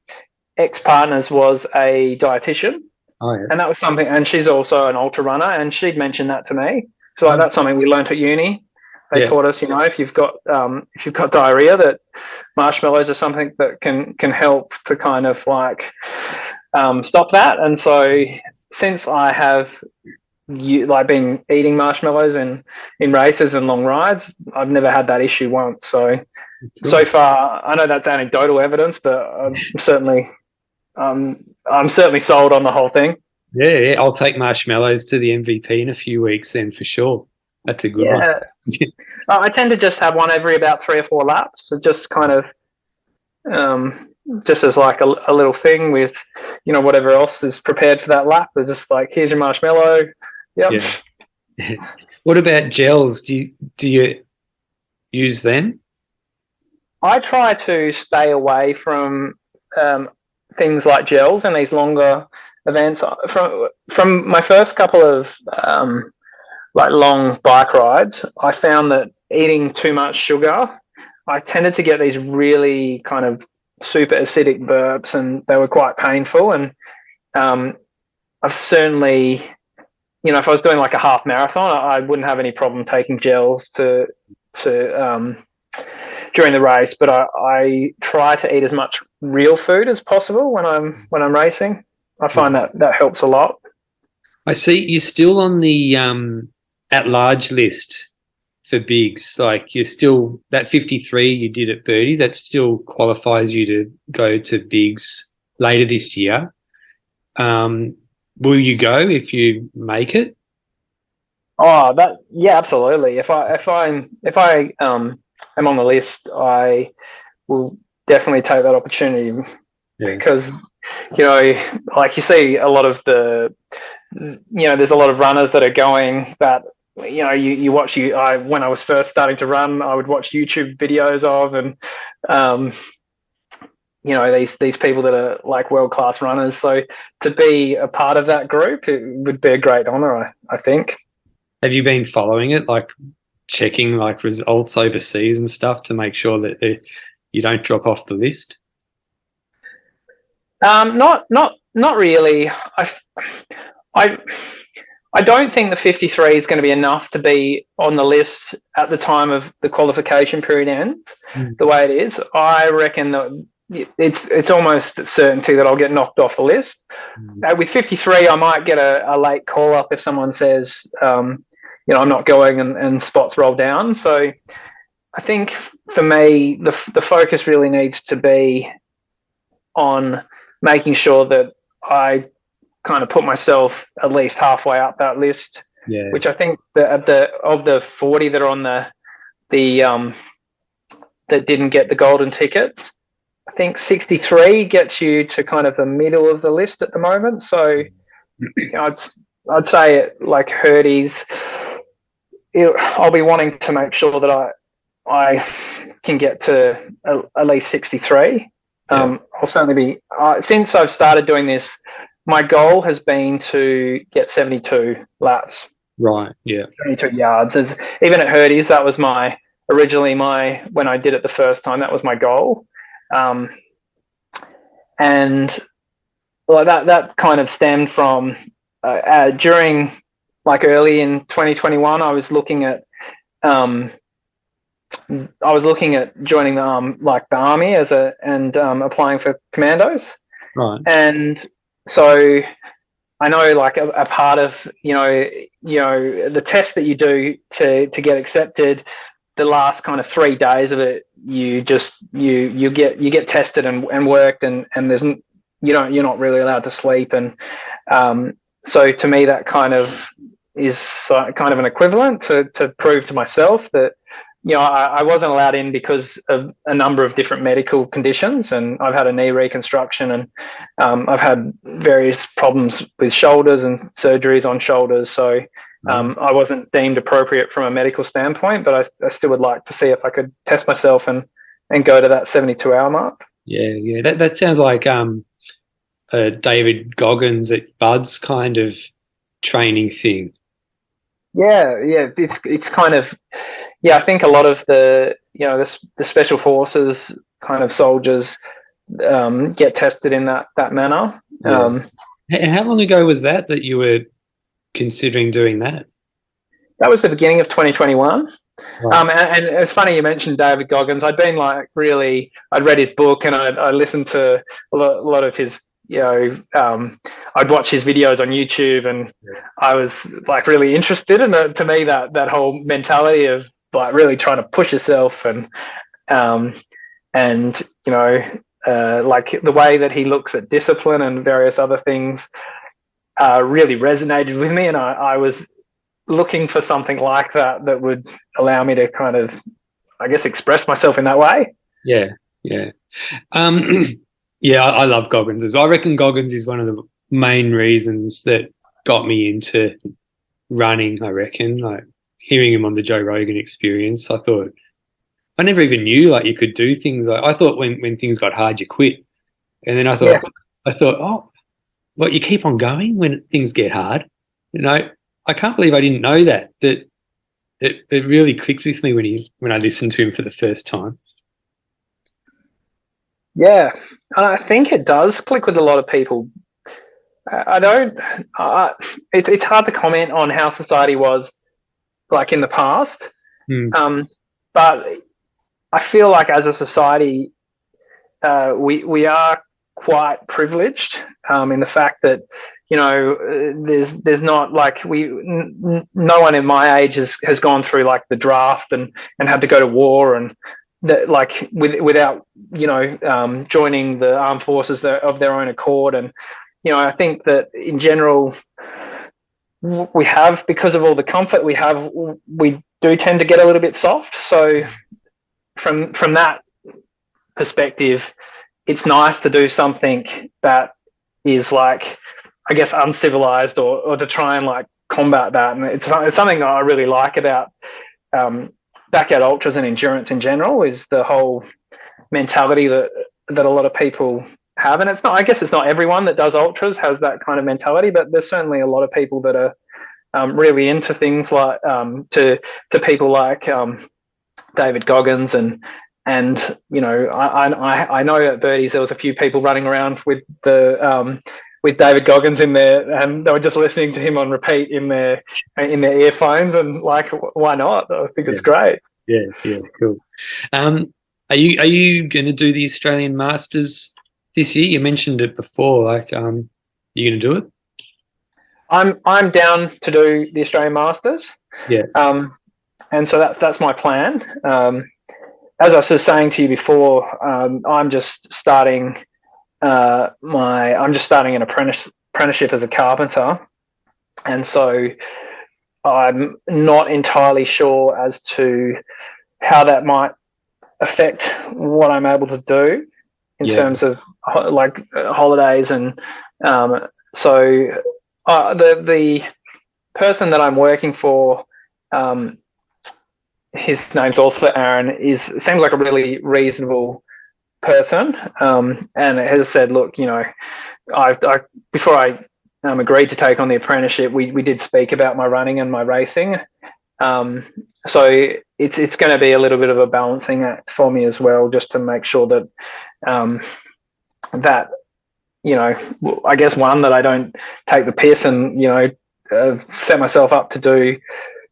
ex-partners was a dietitian. Oh, yeah. And that was something, and she's also an ultra runner, and she'd mentioned that to me. So that's something we learned at uni. They taught us, if you've got diarrhea, that marshmallows are something that can help to kind of like stop that. And so since I have been eating marshmallows in races and long rides, I've never had that issue once. So far, I know that's anecdotal evidence, but I'm certainly sold on the whole thing. Yeah, I'll take marshmallows to the MVP in a few weeks then for sure. That's a good one. I tend to just have one every about 3 or 4 laps. So just kind of just as like a little thing with, whatever else is prepared for that lap. They're just like, here's your marshmallow. Yep. Yeah. What about gels? Do you use them? I try to stay away from things like gels in these longer events. From my first couple of long bike rides, I found that eating too much sugar, I tended to get these really kind of super acidic burps, and they were quite painful. And I've certainly, if I was doing like a half marathon, I wouldn't have any problem taking gels to during the race. But I try to eat as much real food as possible when I'm racing. I find that helps a lot. I see you're still on the at-large list for bigs. Like you're still, that 53 you did at Birdies, that still qualifies you to go to bigs later this year. Will you go if you make it? Oh, absolutely. If I am on the list, I will definitely take that opportunity because, like you see a lot of the there's a lot of runners that are going that, you watch when I was first starting to run, I would watch YouTube videos of, and these people that are like world-class runners. So to be a part of that group, it would be a great honor, I think. Have you been following it, like checking like results overseas and stuff to make sure that you don't drop off the list? Not really. I don't think the 53 is going to be enough to be on the list at the time of the qualification period ends. The way it is, I reckon that it's almost certainty that I'll get knocked off the list. With 53, I might get a late call up if someone says, I'm not going, and spots roll down. So I think for me, the focus really needs to be on making sure that I kind of put myself at least halfway up that list, which I think of the 40 that are on the that didn't get the golden tickets, I think 63 gets you to kind of the middle of the list at the moment. So I'd say it, like Birdies, I'll be wanting to make sure that I can get to at least 63. I'll certainly be since I've started doing this, my goal has been to get 72 laps. Right. Yeah. 72 yards. Even at Birdies, that was originally when I did it the first time, that was my goal. And like that kind of stemmed from during, like, early in 2021, I was looking at joining the army and applying for commandos. Right. And so I know, like, a part of the test that you do to get accepted, the last kind of 3 days of it, you get tested and worked, and you're not really allowed to sleep. And so to me, that kind of is kind of an equivalent to prove to myself that I wasn't allowed in because of a number of different medical conditions, and I've had a knee reconstruction, and I've had various problems with shoulders and surgeries on shoulders. So I wasn't deemed appropriate from a medical standpoint, but I still would like to see if I could test myself and go to that 72-hour mark. Yeah. That sounds like David Goggins at Bud's kind of training thing. Yeah. It's kind of, I think a lot of the special forces kind of soldiers get tested in that manner. Yeah. And how long ago was that you were considering doing that? That was the beginning of 2021. Right. And it's funny you mentioned David Goggins. I'd read his book, and I listened to a lot of his, I'd watch his videos on YouTube, and I was like really interested in it. To me, that whole mentality of like really trying to push yourself, and like the way that he looks at discipline and various other things really resonated with me, and I was looking for something like that would allow me to kind of, I guess, express myself in that way. Yeah. Yeah, I love Goggins. I reckon Goggins is one of the main reasons that got me into running. I reckon, like, hearing him on the Joe Rogan Experience, I thought, I never even knew like you could do things. Like, I thought when things got hard, you quit, and then I thought, oh, what, you keep on going when things get hard? I can't believe I didn't know that it really clicked with me when I listened to him for the first time. Yeah, and I think it does click with a lot of people. It's hard to comment on how society was like in the past, but I feel like as a society, we are quite privileged in the fact that there's not like no one in my age has gone through like the draft and had to go to war, and that, like, without joining the armed forces of their own accord. And I think that in general we have, because of all the comfort we have, we do tend to get a little bit soft. So from that perspective, it's nice to do something that is like I guess, uncivilized, or to try and like combat that. And it's something I really like about backyard ultras and endurance in general, is the whole mentality that a lot of people have. And it's not, I guess it's not everyone that does ultras has that kind of mentality, but there's certainly a lot of people that are really into things like to people like David Goggins, and I know at Birdies there was a few people running around with David Goggins in there, and they were just listening to him on repeat in their earphones, and like, why not? I think it's great. Yeah, cool. Are you going to do the Australian Masters this year? You mentioned it before. Like, are you going to do it? I'm down to do the Australian Masters. Yeah. And so that's my plan. As I was saying to you before, I'm just starting an apprenticeship as a carpenter, and so I'm not entirely sure as to how that might affect what I'm able to do in terms of like holidays. And so the person that I'm working for, his name's also Aaron, seems like a really reasonable person, and has said, look, I before I agreed to take on the apprenticeship, we did speak about my running and my racing. So it's going to be a little bit of a balancing act for me as well, just to make sure that that I guess, one, that I don't take the piss and set myself up to do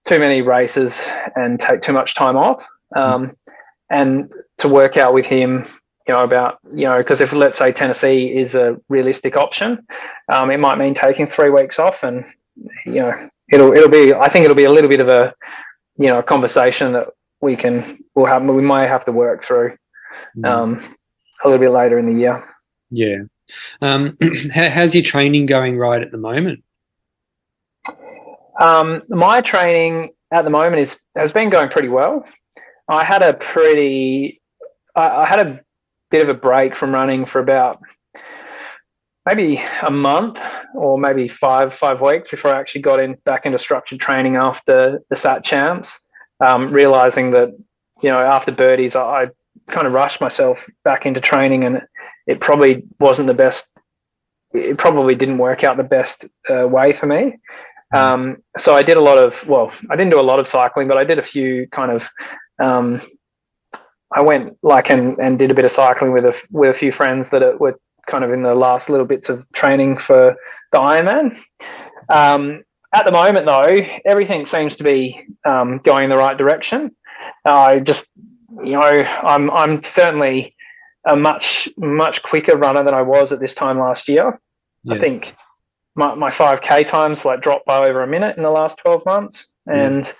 too many races and take too much time off, and to work out with him about, because if, let's say, Tennessee is a realistic option, it might mean taking 3 weeks off, and it'll be a little bit of a conversation that we might have to work through a little bit later in the year. Yeah. How's your training going right at the moment? My training at the moment has been going pretty well. I had a bit of a break from running for about maybe a month, or maybe five weeks, before I actually got back into structured training after the SAT champs, realizing that after Birdies I kind of rushed myself back into training, and it probably wasn't the best. It probably didn't work out the best way for me. So I did I didn't do a lot of cycling, but I did a few kind of I went and did a bit of cycling with a few friends that were kind of in the last little bits of training for the Ironman. At the moment, though, everything seems to be going in the right direction. I just, I'm certainly a much quicker runner than I was at this time last year. Yeah. I think my 5K times dropped by over a minute in the last 12 months, and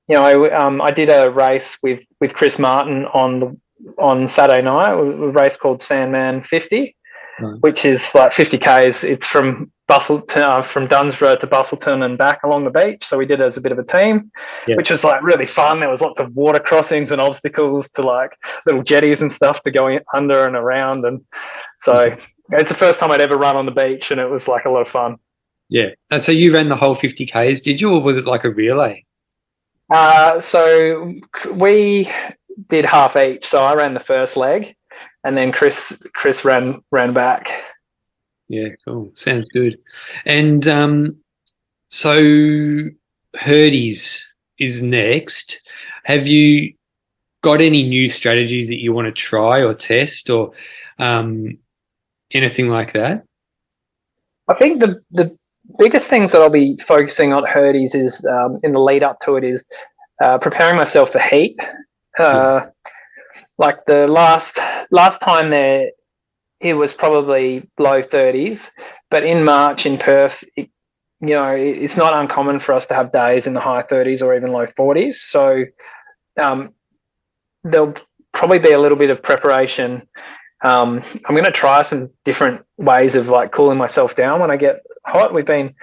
I did a race with Chris Martin on Saturday night, a race called Sandman 50, which is like 50 Ks. It's from from Dunsborough to Bustleton and back along the beach. So we did it as a bit of a team, which was really fun. There was lots of water crossings and obstacles to little jetties and stuff to go under and around. And so it's the first time I'd ever run on the beach, and it was a lot of fun. Yeah. And so you ran the whole 50 Ks, did you, or was it like a relay? So we did half each. So I ran the first leg, and then Chris ran back. Yeah, cool. Sounds good. And so Birdies is next. Have you got any new strategies that you want to try or test, or anything like that? I think the biggest things that I'll be focusing on Birdies is in the lead up to it is preparing myself for heat. Like the last time there, it was probably low 30s, but in March in Perth, it's not uncommon for us to have days in the high 30s or even low 40s. So there'll probably be a little bit of preparation. I'm going to try some different ways of cooling myself down when I get hot. I've been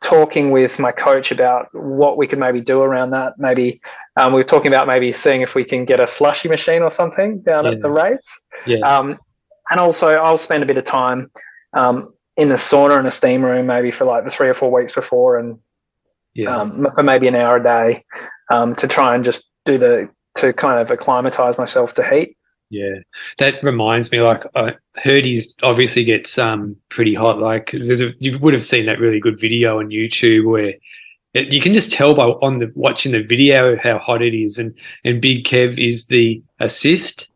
talking with my coach about what we could maybe do around that. Maybe we were talking about maybe seeing if we can get a slushy machine or something down at the race. And also I'll spend a bit of time in the sauna and a steam room maybe for like the 3 or 4 weeks before, and for maybe an hour a day, to try and just to kind of acclimatize myself to heat. Yeah, that reminds me. Like, I heard he's obviously gets pretty hot. Like, 'cause you would have seen that really good video on YouTube where you can just tell by watching the video how hot it is, and Big Kev is the assist.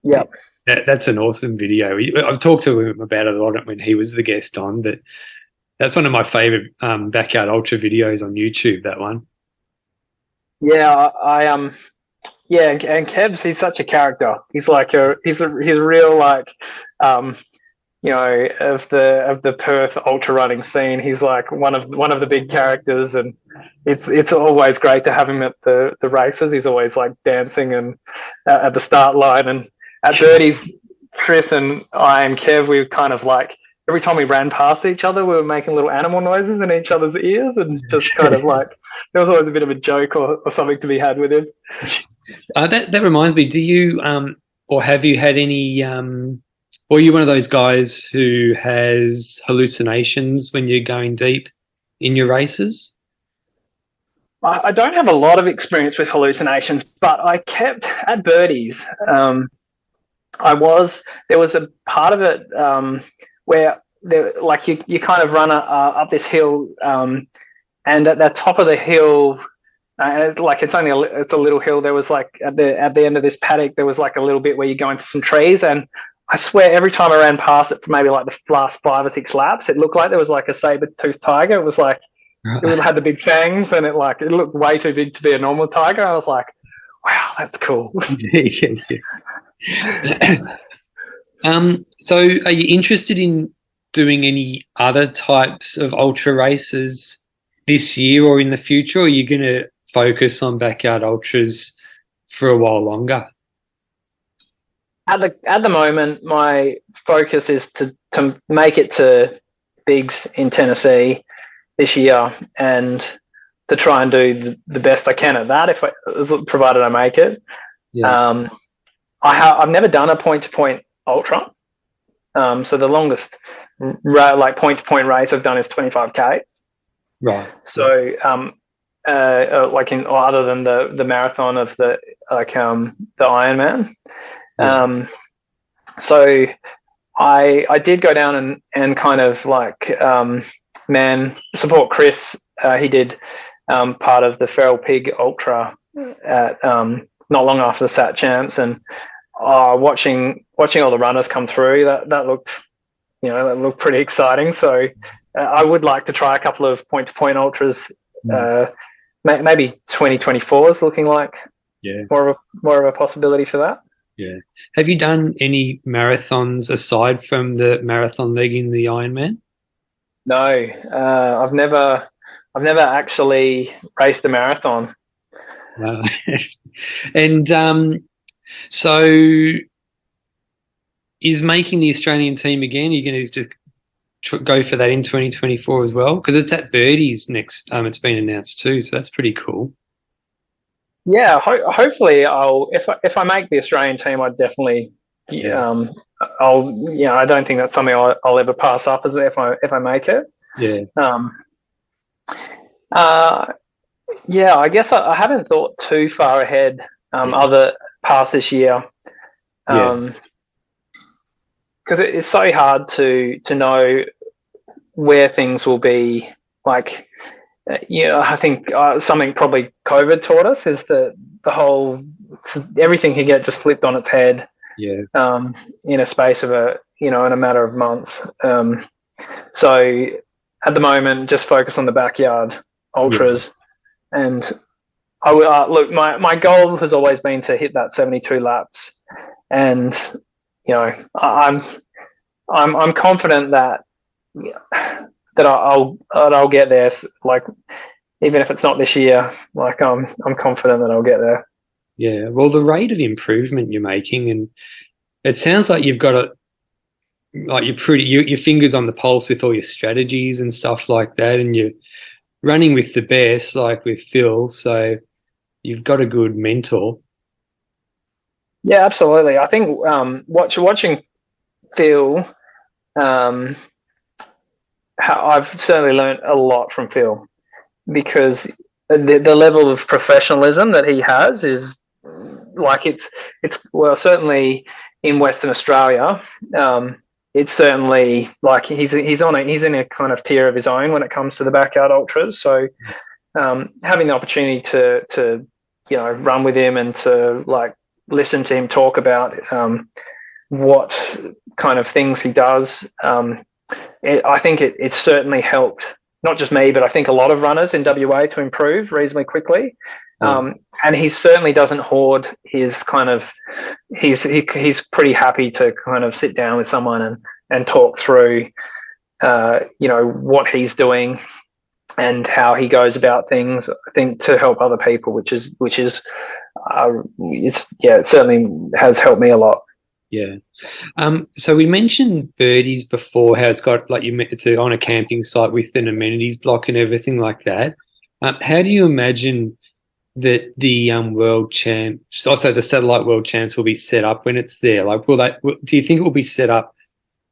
Yeah, that's an awesome video. I've talked to him about it a lot when he was the guest on, but that's one of my favorite backyard ultra videos on YouTube. That one. Yeah, yeah, and Kev's, he's such a character. He's like he's real, like, you know, of the Perth ultra running scene. He's like one of the big characters, and it's always great to have him at the races. He's always like dancing and at the start line, and at Birdies, Chris and I and Kev, we were kind of like, every time we ran past each other, we were making little animal noises in each other's ears, and just kind of like, there was always a bit of a joke or something to be had with him. That reminds me. Do you or have you had any or are you one of those guys who has hallucinations when you're going deep in your races? I don't have a lot of experience with hallucinations, but I kept at Birdies. There was a part of it where like you kind of run up this hill, and at the top of the hill, like it's a little hill. There was like at the end of this paddock, there was like a little bit where you go into some trees, and I swear every time I ran past it for maybe like the last 5 or 6 laps, it looked like there was like a saber-toothed tiger. It was like, it had the big fangs, and it looked way too big to be a normal tiger. I was like, wow, that's cool. So are you interested in doing any other types of ultra races this year or in the future, or are you going to focus on backyard ultras for a while longer? At the moment, my focus is to make it to Bigs in Tennessee this year, and to try and do the best I can at that, provided I make it. Yeah. I've never done a point-to-point ultra, so the longest like point-to-point race I've done is 25K. Right. So like other than the marathon of the Ironman. Yeah. So I did go down and kind of like support Chris. He did part of the Feral Pig Ultra at not long after the Sat Champs, and watching all the runners come through, that looked pretty exciting. So I would like to try a couple of point-to-point ultras. Maybe 2024 is looking like more of a possibility for that. Yeah. Have you done any marathons aside from the marathon leg in the Ironman? No, I've never actually raced a marathon. And so is making the Australian team again? Are you going to just go for that in 2024 as well? Because it's at Birdies next. It's been announced too, so that's pretty cool. Yeah, hopefully if I make the Australian team, I'd definitely I don't think that's something I'll ever pass up as if I make it. Yeah. Yeah, I guess I haven't thought too far ahead other past this year. Because it's so hard to know where things will be. Like, I think something probably COVID taught us is that the whole everything can get just flipped on its head. Yeah. In a space of in a matter of months. So at the moment, just focus on the backyard ultras, and I would look. My goal has always been to hit that 72 laps, and I'm confident that I'll get there. Like, even if it's not this year, like I'm confident that I'll get there. Yeah, well, the rate of improvement you're making, and it sounds like you've got your fingers on the pulse with all your strategies and stuff like that, and you're running with the best, like with Phil. So you've got a good mentor. Yeah, absolutely. I think watching Phil, I've certainly learned a lot from Phil, because the level of professionalism that he has is like it's well, certainly in Western Australia. It's certainly like he's in a kind of tier of his own when it comes to the backyard ultras. So having the opportunity to run with him and to like listen to him talk about what kind of things he does, I think it certainly helped not just me, but I think a lot of runners in WA to improve reasonably quickly. And he certainly doesn't hoard his kind of. He's pretty happy to kind of sit down with someone and talk through, what he's doing and how he goes about things. I think to help other people, which is it certainly has helped me a lot. Yeah. So we mentioned Birdies before, how it's got it's on a camping site with an amenities block and everything like that. How do you imagine that the world champs, also the satellite world champs, will be set up when it's there? Like, do you think it will be set up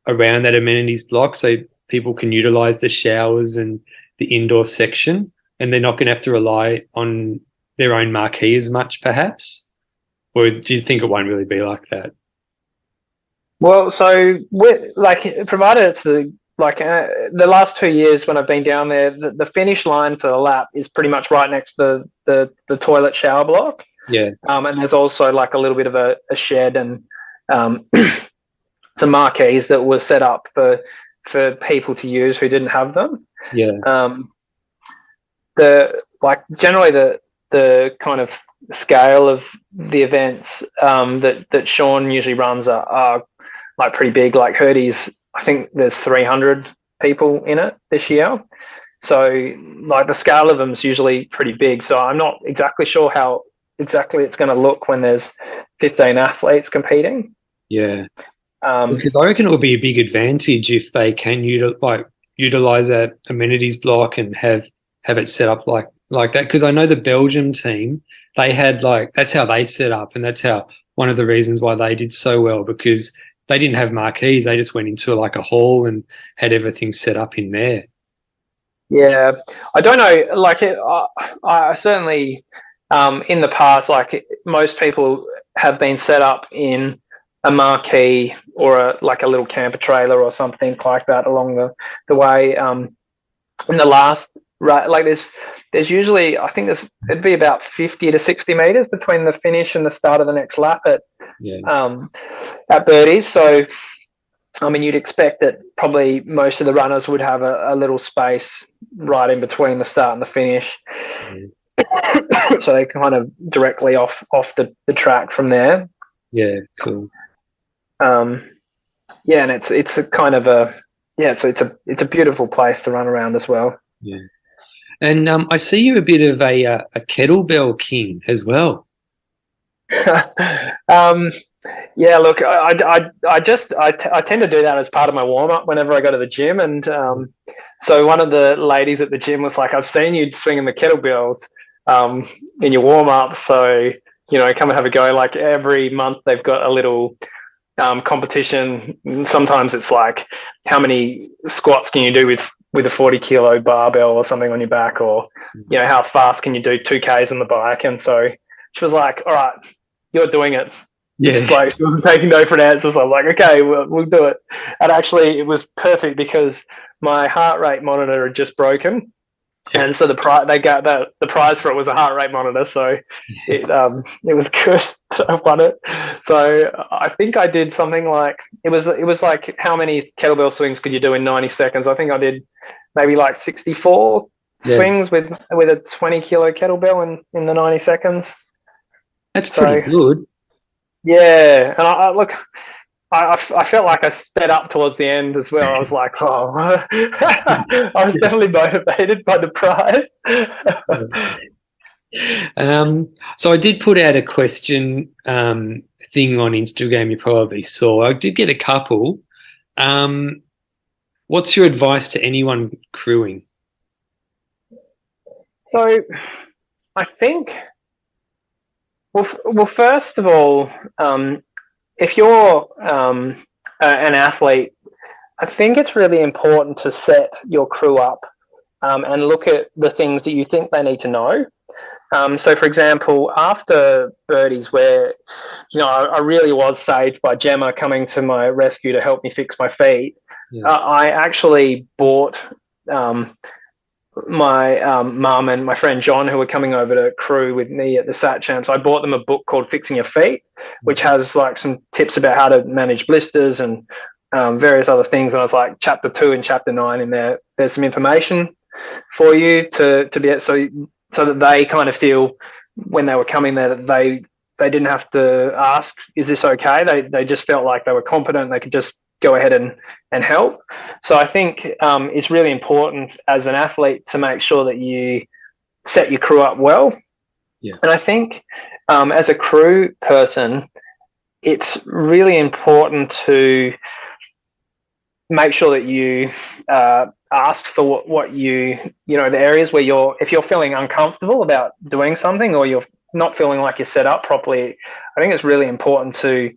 around that amenities block so people can utilize the showers and the indoor section, and they're not going to have to rely on their own marquee as much, perhaps? Or do you think it won't really be like that? Well, so provided it's the last 2 years when I've been down there, the finish line for the lap is pretty much right next to the toilet shower block. Yeah. And there's also like a little bit of a shed and some marquees that were set up for people to use who didn't have them. Yeah. Generally the kind of scale of the events that Sean usually runs are like pretty big. Like Birdies, I think there's 300 people in it this year. So like the scale of them is usually pretty big. So I'm not exactly sure how exactly it's going to look when there's 15 athletes competing. Yeah. Because I reckon it will be a big advantage if they can utilize that amenities block and have it set up like that. Because I know the Belgium team, they had that's how they set up, and that's how one of the reasons why they did so well, because they didn't have marquees. They just went into like a hall and had everything set up in there. Yeah, I don't know. I certainly in the past, like most people have been set up in a marquee or a little camper trailer or something like that along the way. In the last, right, like there's usually, I think it'd be about 50 to 60 meters between the finish and the start of the next lap at Birdies. So I mean, you'd expect that probably most of the runners would have a little space right in between the start and the finish. So they kind of directly off the track from there. Yeah, cool. And it's a kind of it's a beautiful place to run around as well. Yeah. And I see you a bit of a kettlebell king as well. Yeah, look, I tend to do that as part of my warm up whenever I go to the gym, and so one of the ladies at the gym was like, "I've seen you swinging the kettlebells in your warm up, so come and have a go." Like every month they've got a little competition. Sometimes it's like, how many squats can you do with a 40-kilo barbell or something on your back, or how fast can you do 2Ks on the bike? And so she was like, "All right, you're doing it." Yeah, she wasn't taking no for an answer. So I'm like, okay, we'll do it. And actually, it was perfect because my heart rate monitor had just broken, and so the prize for it was a heart rate monitor. So it was good. I won it. So I think I did something like it was like, how many kettlebell swings could you do in 90 seconds? I think I did maybe like 64 swings with a 20-kilo kettlebell in the 90 seconds. That's pretty good. Yeah, and I felt like I sped up towards the end as well. I was like, oh, I was definitely motivated by the prize. So I did put out a question thing on Instagram. You probably saw. I did get a couple. What's your advice to anyone crewing? So, I think. Well, first of all, if you're an athlete I think it's really important to set your crew up and look at the things that you think they need to know. So, for example, after Birdies, where I really was saved by Gemma coming to my rescue to help me fix my feet, I actually bought my mum and my friend John, who were coming over to crew with me at the Sat Champs. I bought them a book called Fixing Your Feet, which has like some tips about how to manage blisters and various other things. And I was like, chapter 2 and chapter 9 in there. There's some information for you to be so that they kind of feel when they were coming there that they didn't have to ask, is this okay? They just felt like they were competent. They could just go ahead and help. So I think it's really important as an athlete to make sure that you set your crew up well. Yeah. And I think as a crew person, it's really important to make sure that you ask for what the areas where if you're feeling uncomfortable about doing something, or you're not feeling like you're set up properly. I think it's really important to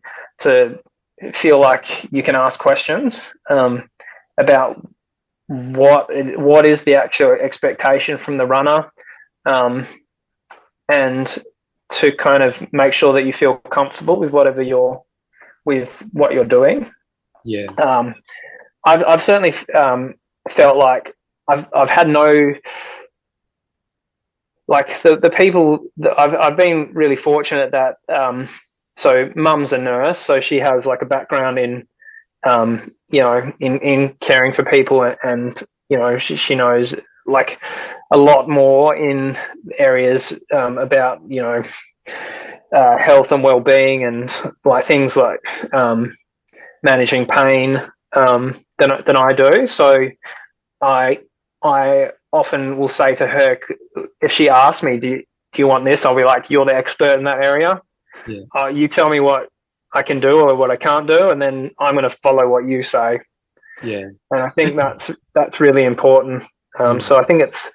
feel like you can ask questions about what is the actual expectation from the runner, and to kind of make sure that you feel comfortable with what you're doing. Yeah. I've certainly felt like I've had no, like the people that I've been really fortunate that so mum's a nurse, so she has like a background in in caring for people, and she knows like a lot more in areas about health and well-being, and like things like managing pain than I do. So I often will say to her, if she asks me, do you want this? I'll be like, you're the expert in that area. Yeah. You tell me what I can do or what I can't do, and then I'm going to follow what you say. Yeah. And I think that's really important. So I think it's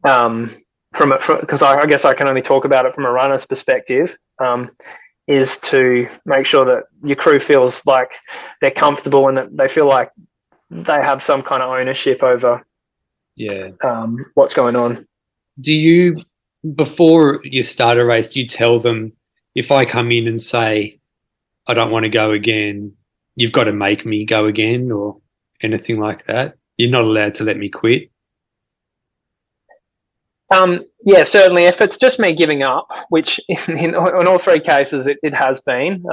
because I guess I can only talk about it from a runner's perspective, is to make sure that your crew feels like they're comfortable and that they feel like they have some kind of ownership over what's going on. Do you, before you start a race, do you tell them, if I come in and say, I don't want to go again, you've got to make me go again, or anything like that? You're not allowed to let me quit? Yeah, certainly. If it's just me giving up, which in all 3 cases it has been,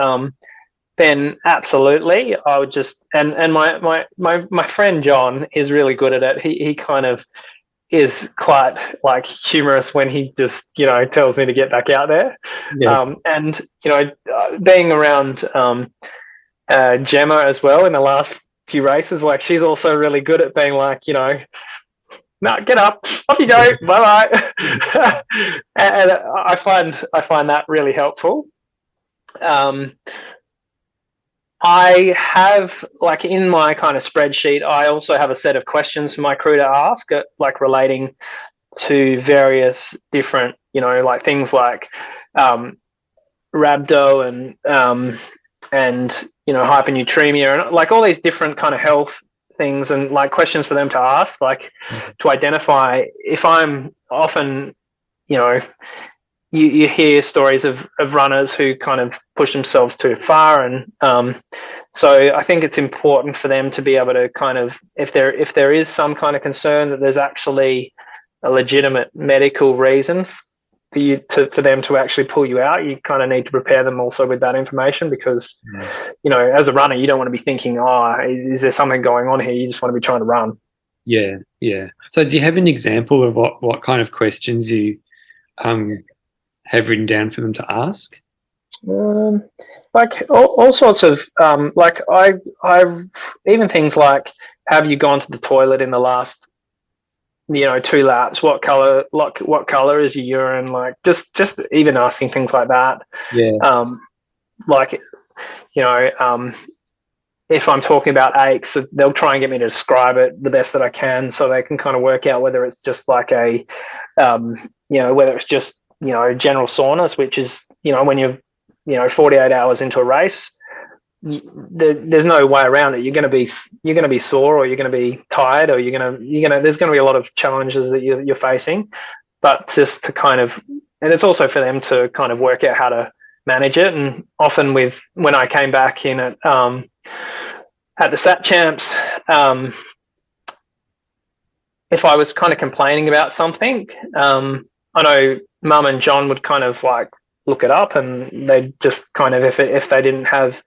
then absolutely, I would just and my friend John is really good at it. He kind of is quite like humorous when he just tells me to get back out there. Yeah. And being around Gemma as well in the last few races, like she's also really good at being like, no, get up, off you go, bye bye. And I find that really helpful. I have, like, in my kind of spreadsheet, I also have a set of questions for my crew to ask, like relating to various different, like things like rhabdo and hypernatremia, and like all these different kind of health things, and like questions for them to ask, like to identify if I'm often, you hear stories of runners who kind of push themselves too far, and so I think it's important for them to be able to kind of, if there is some kind of concern that there's actually a legitimate medical reason for them to actually pull you out, you kind of need to prepare them also with that information, because as a runner, you don't want to be thinking, is there something going on here? You just want to be trying to run. Yeah. So do you have an example of what kind of questions you have written down for them to ask? Like all sorts of like I've even things like, have you gone to the toilet in the last 2 laps? What color is your urine? Like just even asking things like that. Like if I'm talking about aches, they'll try and get me to describe it the best that I can, so they can kind of work out whether it's just like a whether it's just general soreness, which is when you're 48 hours into a race, there's no way around it. You're going to be sore, or you're going to be tired, or there's going to be a lot of challenges that you're facing. But just to kind of, and it's also for them to kind of work out how to manage it. And often when I came back in at the Sat Champs, if I was kind of complaining about something, I know Mum and John would kind of like look it up, and they'd just kind of, if they didn't have,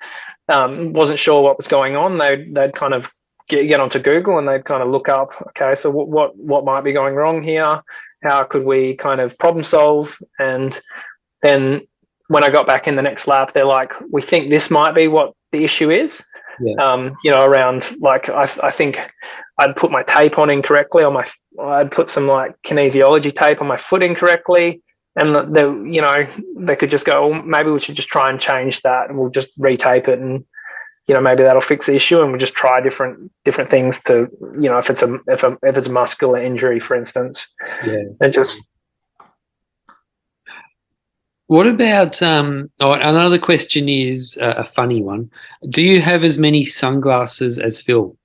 wasn't sure what was going on, they'd kind of get onto Google, and they'd kind of look up, okay, so what might be going wrong here? How could we kind of problem solve? And then when I got back in the next lap, they're like, we think this might be what the issue is. Yeah. Around, like, I think I'd put my tape on incorrectly, I'd put some like kinesiology tape on my foot incorrectly, and they could just go, well, maybe we should just try and change that, and we'll just retape it, and maybe that'll fix the issue, and we'll just try different things to, if it's a muscular injury, for instance. Yeah. It just. What about another question is a funny one. Do you have as many sunglasses as Phil?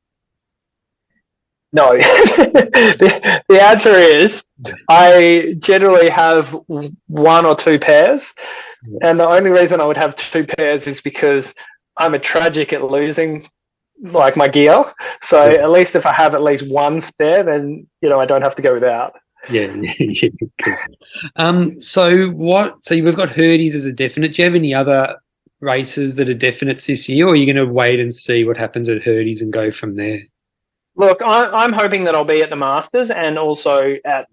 No. The answer is I generally have one or two pairs, and the only reason I would have two pairs is because I'm tragic at losing like my gear. So at least if I have at least one spare, then I don't have to go without. Yeah. Cool. So we've got Birdies as a definite. Do you have any other races that are definites this year, or are you going to wait and see what happens at Birdies and go from there? Look, I'm hoping that I'll be at the Masters and also at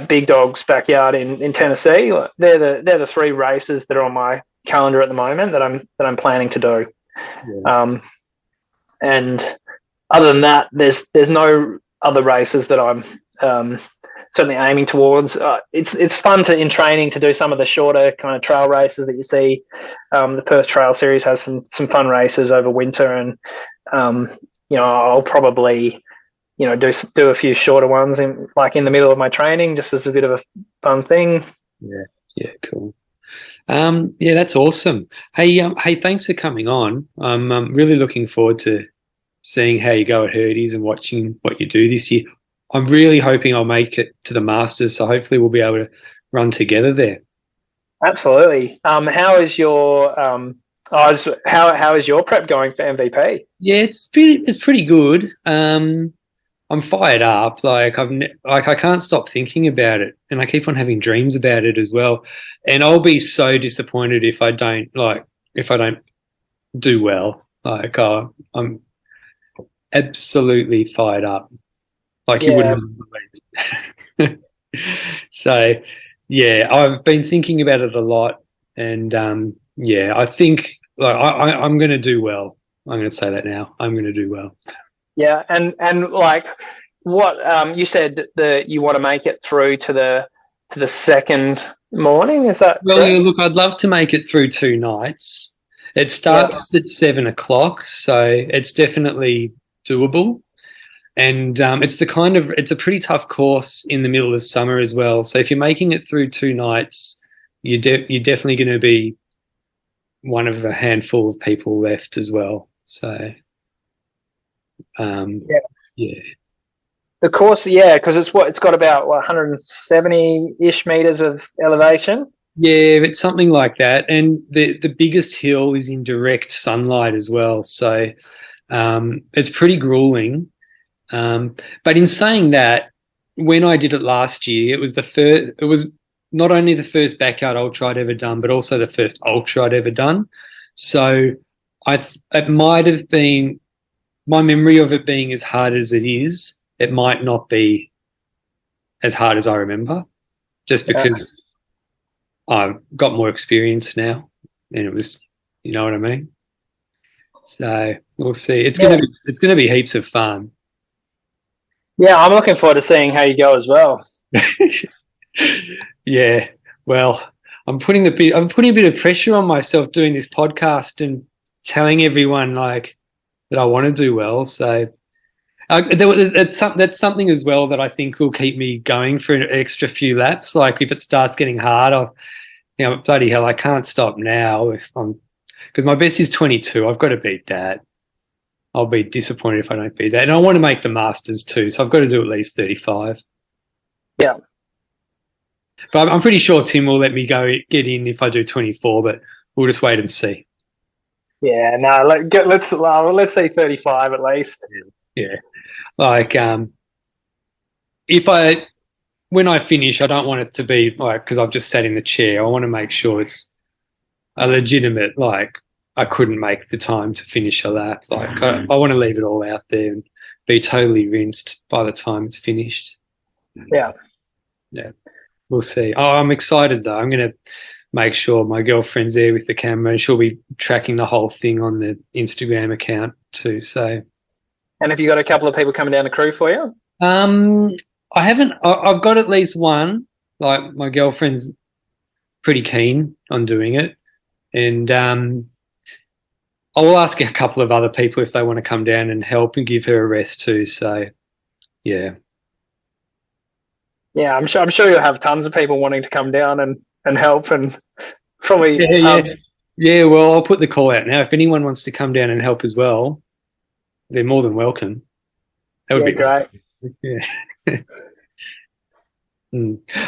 Big Dog's backyard in Tennessee. They're the three races that are on my calendar at the moment that I'm planning to do. Yeah. And other than that, there's no other races that I'm certainly aiming towards. It's fun in training to do some of the shorter kind of trail races that you see. The Perth Trail Series has some fun races over winter, and I'll probably do a few shorter ones in the middle of my training, just as a bit of a fun thing. Yeah, cool. Yeah, that's awesome. Hey, thanks for coming on. I'm really looking forward to seeing how you go at Birdies and watching what you do this year. I'm really hoping I'll make it to the Masters, so hopefully we'll be able to run together there. Absolutely. How is your how is your prep going for MVP? Yeah, it's pretty good. I'm fired up. I can't stop thinking about it, and I keep on having dreams about it as well. And I'll be so disappointed if I don't do well. I'm absolutely fired up. You wouldn't believe. So, yeah, I've been thinking about it a lot, and I think I'm going to do well. I'm going to say that now. I'm going to do well. Yeah, and what you said that you want to make it through to the second morning, is that well? Correct? Yeah, look, I'd love to make it through 2 nights. It starts at 7:00, so it's definitely doable. And it's a pretty tough course in the middle of summer as well. So if you're making it through 2 nights, you're definitely going to be one of a handful of people left as well. So, yeah. The course, because it's got about 170-ish meters of elevation. Yeah, it's something like that. And the biggest hill is in direct sunlight as well. So it's pretty grueling. But in saying that, when I did it last year, it was not only the first backyard ultra I'd ever done, but also the first ultra I'd ever done. So it might have been, my memory of it being as hard as it is, it might not be as hard as I remember, just because I've got more experience now, and it was, you know what I mean? So we'll see. It's gonna be heaps of fun. Yeah, I'm looking forward to seeing how you go as well. Yeah, well, I'm putting a bit of pressure on myself doing this podcast and telling everyone that I want to do well. So that's something as well that I think will keep me going for an extra few laps. If it starts getting hard, bloody hell, I can't stop now. because my best is 22. I've got to beat that. I'll be disappointed if I don't beat that. And I want to make the Masters too, so I've got to do at least 35. Yeah. But I'm pretty sure Tim will let me get in if I do 24, but we'll just wait and see. Yeah, no, let's say 35 at least. Yeah. Like, when I finish, I don't want it to be like, because I've just sat in the chair. I want to make sure it's a legitimate, like, I couldn't make the time to finish a lap. Like, I want to leave it all out there and be totally rinsed by the time it's finished. Yeah. Yeah. We'll see. Oh, I'm excited though. I'm going to make sure my girlfriend's there with the camera and she'll be tracking the whole thing on the Instagram account too. So, and have you got a couple of people coming down the crew for you? I haven't. I've got at least one. Like, my girlfriend's pretty keen on doing it, and I will ask a couple of other people if they want to come down and help and give her a rest too. So, yeah. Yeah, I'm sure you'll have tons of people wanting to come down and help, and probably. Yeah. Well, I'll put the call out now. If anyone wants to come down and help as well, they're more than welcome. That would be great. Awesome. Yeah.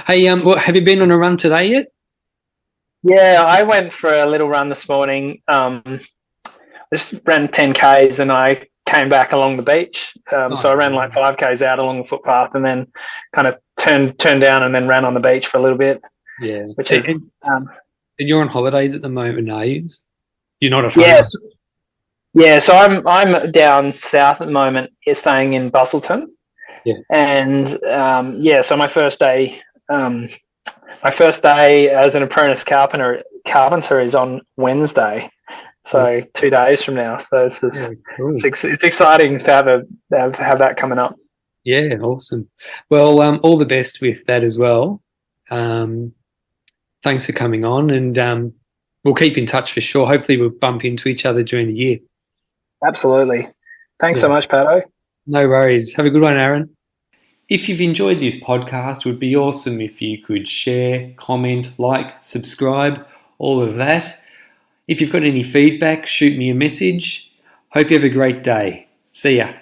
Hey, have you been on a run today yet? Yeah, I went for a little run this morning. Just ran 10Ks and I came back along the beach. So I ran like 5Ks out along the footpath and then kind of turned down and then ran on the beach for a little bit. Yeah. Which is. And you're on holidays at the moment, are you? You're not at home? Yes. Yeah, so I'm down south at the moment, staying in Bustleton. Yeah. And so my first day as an apprentice carpenter is on Wednesday. So 2 days from now. So it's exciting to have that coming up. Yeah, awesome. Well, all the best with that as well. Thanks for coming on, and we'll keep in touch for sure. Hopefully we'll bump into each other during the year. Absolutely. Thanks so much, Pato. No worries. Have a good one, Aaron. If you've enjoyed this podcast, it would be awesome if you could share, comment, like, subscribe, all of that. If you've got any feedback, shoot me a message. Hope you have a great day. See ya.